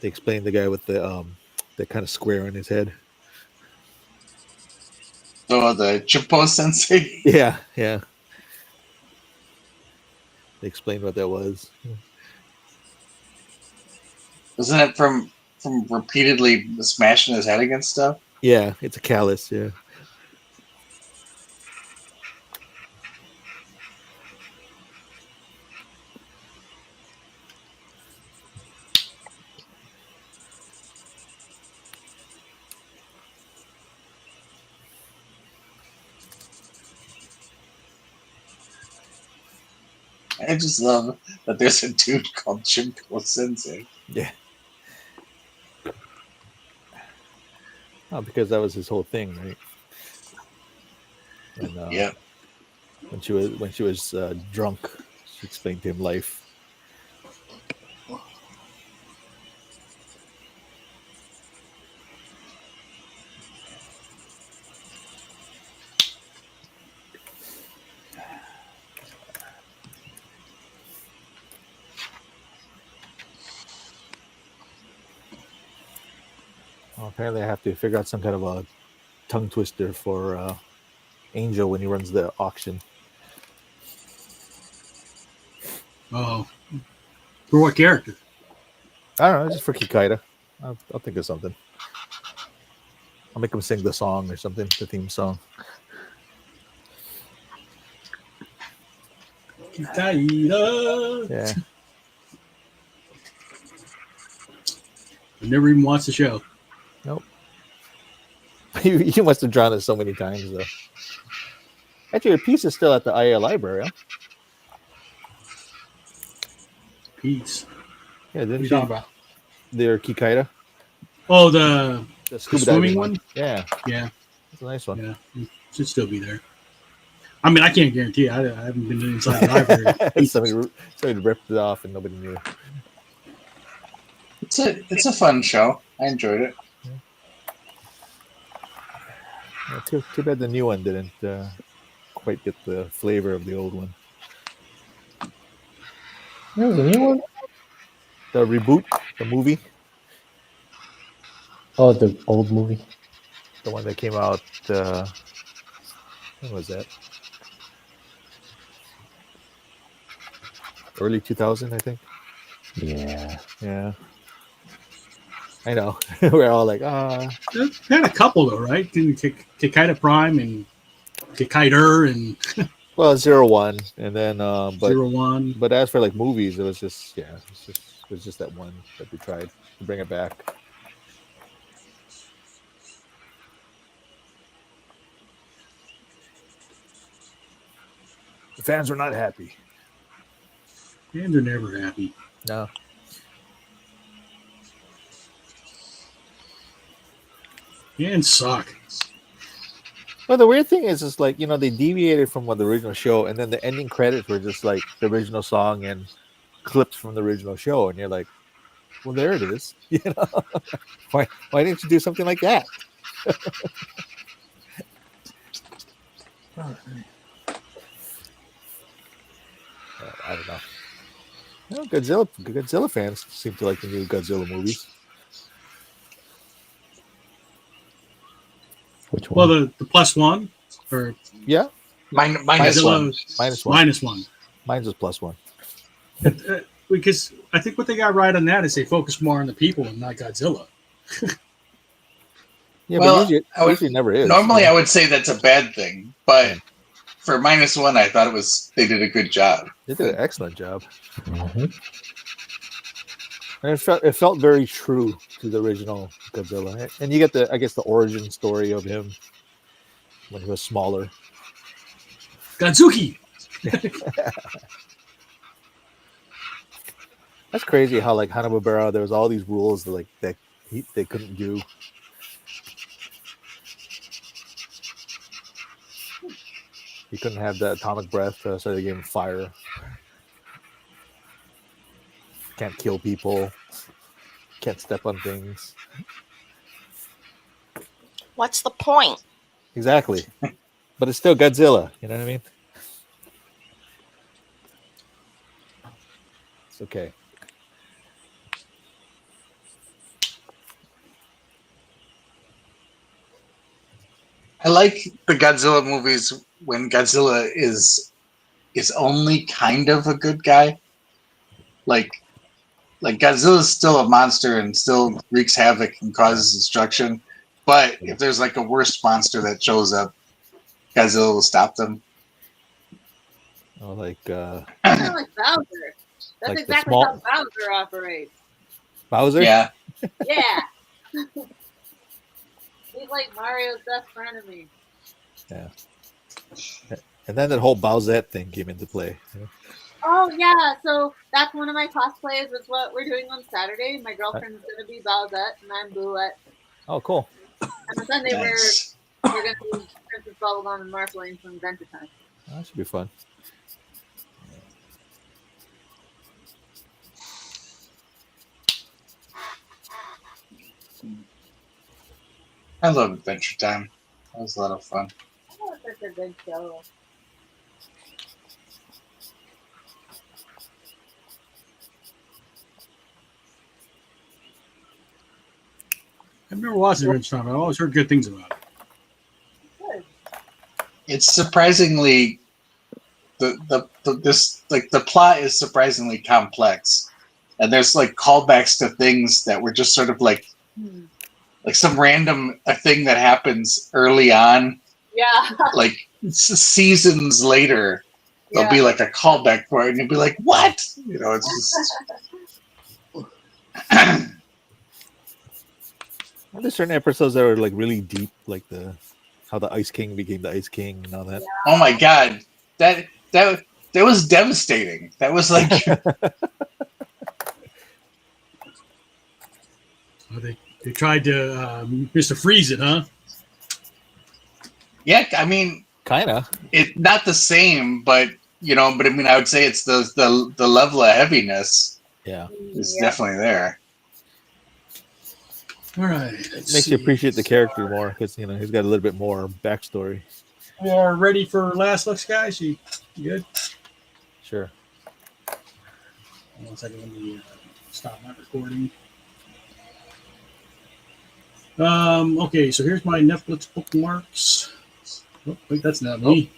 They explained the guy with the kind of square on his head. Oh, the Chippo Sensei. Yeah. They explained what that was. Wasn't it from repeatedly smashing his head against stuff? Yeah, it's a callus. Yeah. I just love that there's a dude called Chimpo Sensei. Yeah. Oh, because that was his whole thing, right? And Yeah. when she was drunk, she explained to him life. Well, apparently, I have to figure out some kind of a tongue twister for Angel when he runs the auction. Oh, for what character? I don't know, just for Kikaida. I'll think of something. I'll make him sing the song or something, the theme song. Kikaida. Yeah. I never even watched the show. Nope. You must have drawn it so many times, though. Actually, your piece is still at the IA library, huh? Peace. Yeah, What are didn't you you? talking about? Their Kikaida? Oh, the Scuba swimming diving one? Yeah, Yeah, that's a nice one. yeah. It should still be there. I mean, I can't guarantee it. I haven't been inside the library. somebody ripped it off and nobody knew. It's a fun show. I enjoyed it. Yeah, too bad the new one didn't quite get the flavor of the old one. There's a new one. The reboot, the movie, Oh, the old movie. the one that came out. When was that? Early 2000, I think. Yeah. Yeah. I know. We're all like, They had a couple though, right? Didn't Kikaida Prime and Kikaider and well, 01, and then but 01. but as for like movies, it was just it was just that one that they tried to bring it back. The fans were not happy. And they're never happy. No. And suck. Well, the weird thing is like, they deviated from what the original show, and then the ending credits were just like the original song and clips from the original show, and you're like, well, there it is. Why didn't you do something like that? I don't know. Well, Godzilla fans seem to like the new Godzilla movies. Which Well, one? the plus one or Yeah, Minus Godzilla one. minus one. -1. Mine's was +1. Because I think what they got right on that is they focus more on the people and not Godzilla. Yeah, Well, but usually never is. Normally, I would say that's a bad thing, but for -1, I thought they did a good job. They did an excellent job. Mm-hmm. And it felt very true to the original Godzilla, and you get the origin story of him when he was smaller. Godzuki. That's crazy how like Hanna-Barbera, there was all these rules that they couldn't do. He couldn't have the atomic breath, so they gave him fire. Can't kill people. Can't step on things. What's the point? Exactly. But it's still Godzilla. You know what I mean? It's okay. I like the Godzilla movies when Godzilla is only kind of a good guy. Like Godzilla's still a monster and still wreaks havoc and causes destruction. But if there's like a worse monster that shows up, Godzilla will stop them. Oh, like Kind of like Bowser. That's Like the exactly small- how Bowser operates. Bowser. Yeah. Yeah. He's like Mario's best frenemy. Yeah. And then that whole Bowsette thing came into play. Oh yeah, so that's one of my cosplays. Is what we're doing on Saturday. My girlfriend's gonna be Bowsette, and I'm Boulette. Oh, cool. And On Sunday, Nice. we're going to do Princess Bubblegum and Mark Lane from Adventure Time. That should be fun. I love Adventure Time. That was a lot of fun. Oh, it's such a good show. I've never watched Adventure Time. I've always heard good things about it. Good. It's surprisingly the plot is surprisingly complex, and there's like callbacks to things that were just sort of like some random thing that happens early on, Yeah. like seasons later. There'll be like a callback for it, and you'll be like, "What?" You know, it's just. There's certain episodes that are like really deep, like how the Ice King became the Ice King and all that. Oh my god, that was devastating. That was like. Oh, they tried to Mr. Freeze it, huh? Yeah, I mean, kind of. It's not the same, but I mean, I would say it's the level of heaviness. Yeah, is definitely there. All right, it makes you appreciate the character more because he's got a little bit more backstory. We are ready for last looks, guys. You good? Sure. 1 second, let me stop my recording. Okay, so here's my Netflix bookmarks. Oh, wait, that's not me.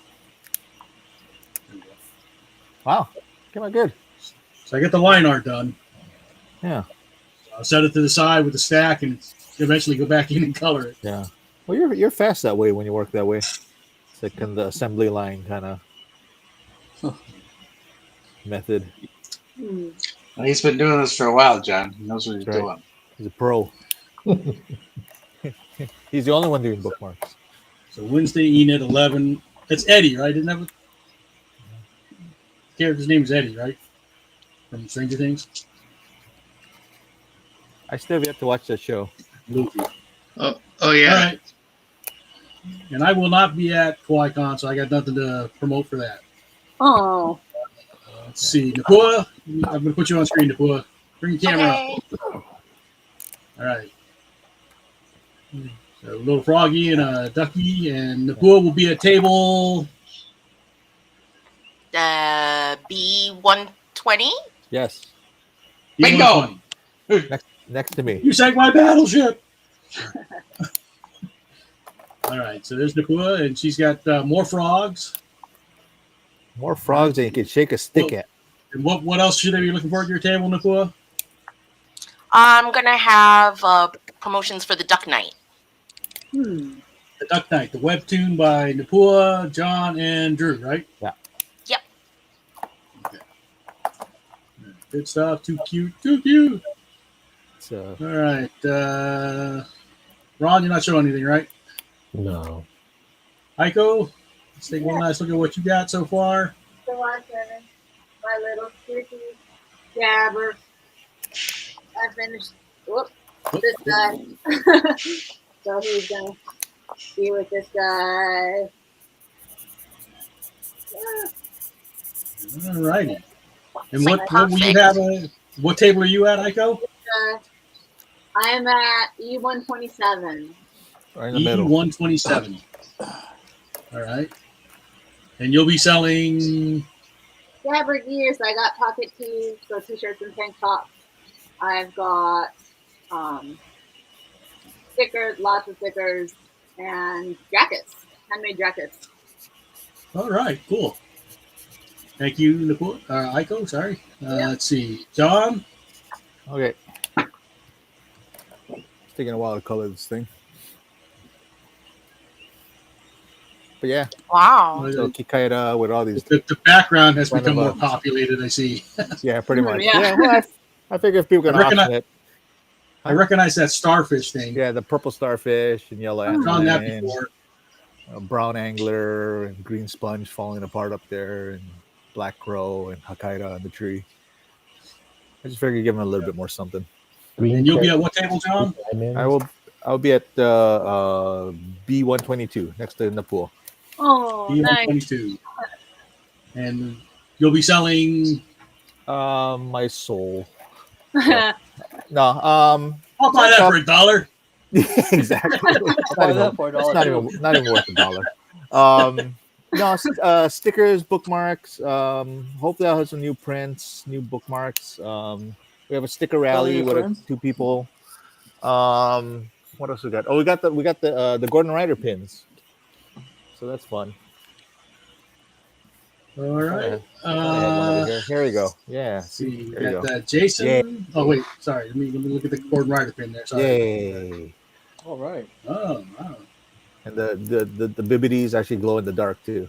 Wow, came out good. So I get the line art done. Yeah. I'll set it to the side with the stack and eventually go back in and color it. Yeah. Well, you're fast that way when you work that way. It's like kind of the assembly line kind of method. Well, he's been doing this for a while, John. He knows what he's doing. He's a pro. He's the only one doing bookmarks. So Wednesday, Enid, 11. That's Eddie, right? Isn't that what? The character's name is Eddie, right? From Stranger Things. I still have yet to watch that show. Luffy. Oh yeah. All right. And I will not be at Kawaii Kon, so I got nothing to promote for that. Oh. Let's see. Napua, I'm going to put you on screen, Napua. Bring your camera up. All right. So Little Froggy and a Ducky, and Napua will be at table B120. Yes. Bingo. Next to me. You sank my battleship. All right. So there's Napua, and she's got more frogs. More frogs than you can shake a stick at. And what else should they be looking for at your table, Napua? I'm gonna have promotions for the Duck Night. The Duck Night, the webtoon by Napua, John, and Drew, right? Yeah. Yep. Okay. Good stuff. Too cute. Too cute. So. All right. Ron, you're not showing anything, right? No. Heiko, let's take one last look at what you got so far. So I finished my little sticky jabber. I finished this guy. So he's going to be with this guy. All righty. And what will you have? What table are you at, Heiko? I am at E127. Right in the middle. E127. All right. And you'll be selling Jabber gear. So I got pocket tees, so t-shirts and tank tops. I've got stickers, lots of stickers, and jackets, handmade jackets. All right, cool. Thank you, Heiko. Sorry. Let's see. John? Okay. It's taking a while to color this thing. But yeah. Wow. So Kikaira with all these. The background has become more populated, I see. Yeah, pretty much. Yeah. Well, I figure if people can auction it. I recognize that starfish thing. Yeah, the purple starfish and yellow I've drawn that and before. brown angler and green sponge falling apart up there and black crow and Hokkaido on the tree. I just figured give them a little bit more something. And you'll be at what table, John? I will. I'll be at B122 next to the pool. Oh, nice. B122. And you'll be selling. My soul. Yeah. No. I'll buy that for $1. Exactly. I'll buy that for $1 too. Not even worth $1. No, stickers, bookmarks. Hopefully, I'll have some new prints, new bookmarks. We have a sticker rally your with friends? 2 people. What else we got? Oh, we got the Gordon Ryder pins. So that's fun. All right. I had one over here. Here we go. Yeah. See, There you got go. that Jason. Yay. Oh wait, sorry. Let me look at the Gordon Ryder pin there. Sorry. Yay. All right. Oh wow. And the bibbities actually glow in the dark too.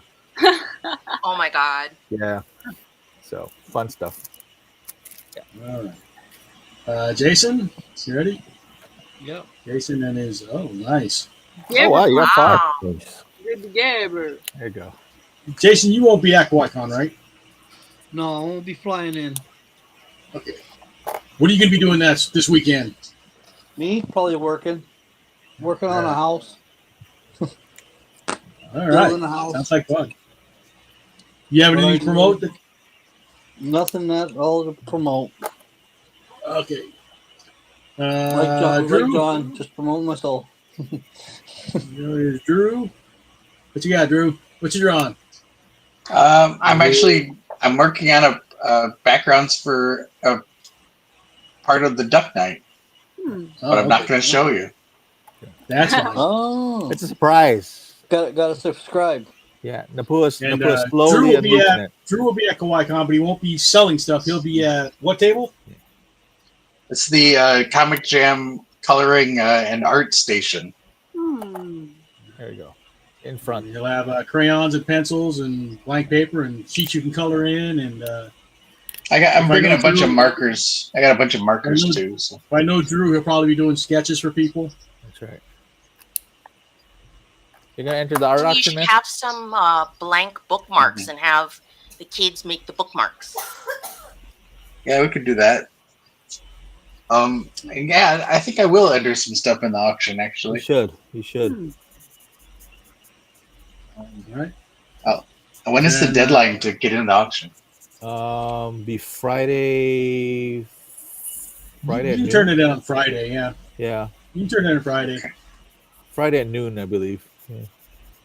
Oh my god. Yeah. So fun stuff. All right. Jason, you ready? Yep. Jason and his. Oh, nice. Oh wow, you got 5. Wow. Good together. There you go. Jason, you won't be at Kawaii Kon, right? No, I won't be flying in. Okay. What are you going to be doing this weekend? Me? Probably working. Working on a house. All right. Building a house. Sounds like fun. You have What anything I to promote? Nothing at all to promote. Okay. Like Drew? John, just promoting myself. There's Drew. What you got, Drew? What you drawing? I'm working on a backgrounds for a part of the Duck Night, but I'm not going to show you. That's fine. Oh, It's a surprise. gotta subscribe. Yeah, Napua's And, slowly unleashing it. Drew will be at Kawaii Kon, but he won't be selling stuff. He'll be at what table? It's the Comic Jam coloring and art station. There you go. In front. He'll have crayons and pencils and blank paper and sheets you can color in. And I'm bringing a bunch of Drew- markers. I got a bunch of markers I know- too. So. if I know Drew, he'll probably be doing sketches for people. That's right. You're gonna enter the art You auction, should man? have some blank bookmarks and have the kids make the bookmarks. Yeah, we could do that. Yeah, I think I will enter some stuff in the auction actually. You should. All right. When is the deadline to get in the auction? Be Friday. Friday You at can noon. turn it in on Friday. Yeah, Yeah, you can turn it in Friday. Friday at noon, I believe. Yeah.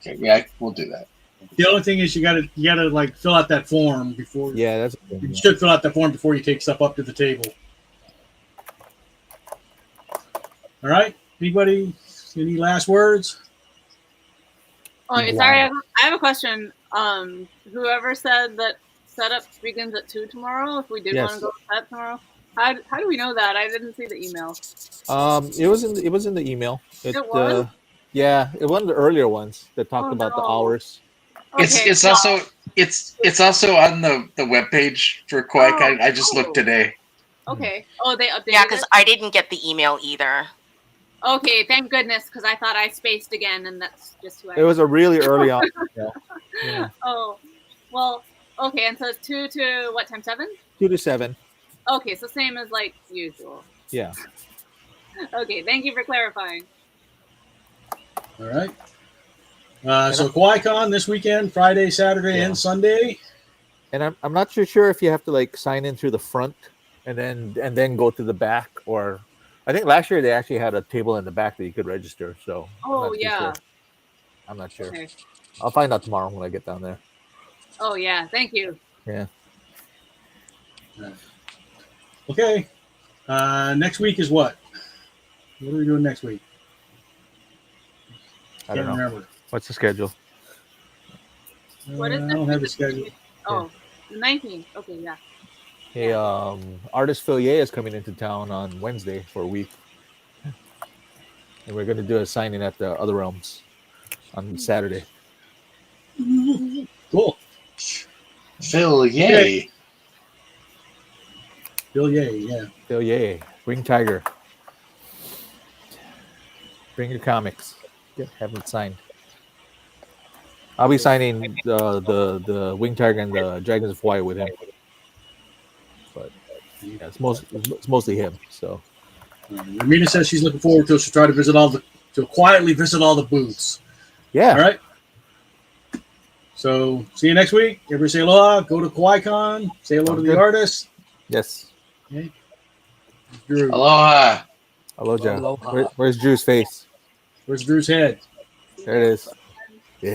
Okay, yeah, we'll do that. The only thing is you gotta like fill out that form before. Yeah, that's. You should fill out that form before you take stuff up to the table. All right. Anybody? Any last words? Oh, sorry, I have a question. Whoever said that setup begins at 2 tomorrow, if we did Yes. want to go with that tomorrow, how do we know that? I didn't see the email. It was in the email. It was? Yeah, it was one of the earlier ones that talked about the hours. Okay, It's also on the webpage for Kawaii Kon. I just looked today. Okay. Oh, they updated Yeah, because it? I didn't get the email either. Okay, thank goodness, because I thought I spaced again, and that's just who I It was a really early on. Yeah. Oh, well, okay, and so it's 2 to what time, 7? 2 to 7. Okay, so same as like usual. Yeah. Okay, thank you for clarifying. All right. So Kawaii Kon this weekend, Friday, Saturday, and Sunday. And I'm not sure if you have to like sign in through the front and then go to the back, or I think last year they actually had a table in the back that you could register. So Oh, yeah. I'm not sure. Okay. I'll find out tomorrow when I get down there. Oh, yeah, thank you. Yeah. Okay. Next week is what? What are we doing next week? I don't Can't know. remember. What's the schedule? What is I it? don't have a schedule. Oh, the 19th. Okay, yeah. Hey, artist Phil Ye is coming into town on Wednesday for a week, and we're going to do a signing at the Other Realms on Saturday. Cool. Phil, yay! Okay. Bill Ye, yeah. Phil Ye, Wing Tiger. Bring your comics. Have it signed. I'll be signing the Wing Tiger and the Dragons of Hawaii with him. But yeah, it's mostly him. So Ramina says she's looking forward to it. She'll try to quietly visit all the booths. Yeah. All right. So see you next week. Everybody say aloha. Go to Kawaii Kon. Say hello to the Good. artists. Yes. Okay. Drew. Aloha. Aloha. Aloha. Where's Drew's face? Where's Drew's head? There it is. Yeah.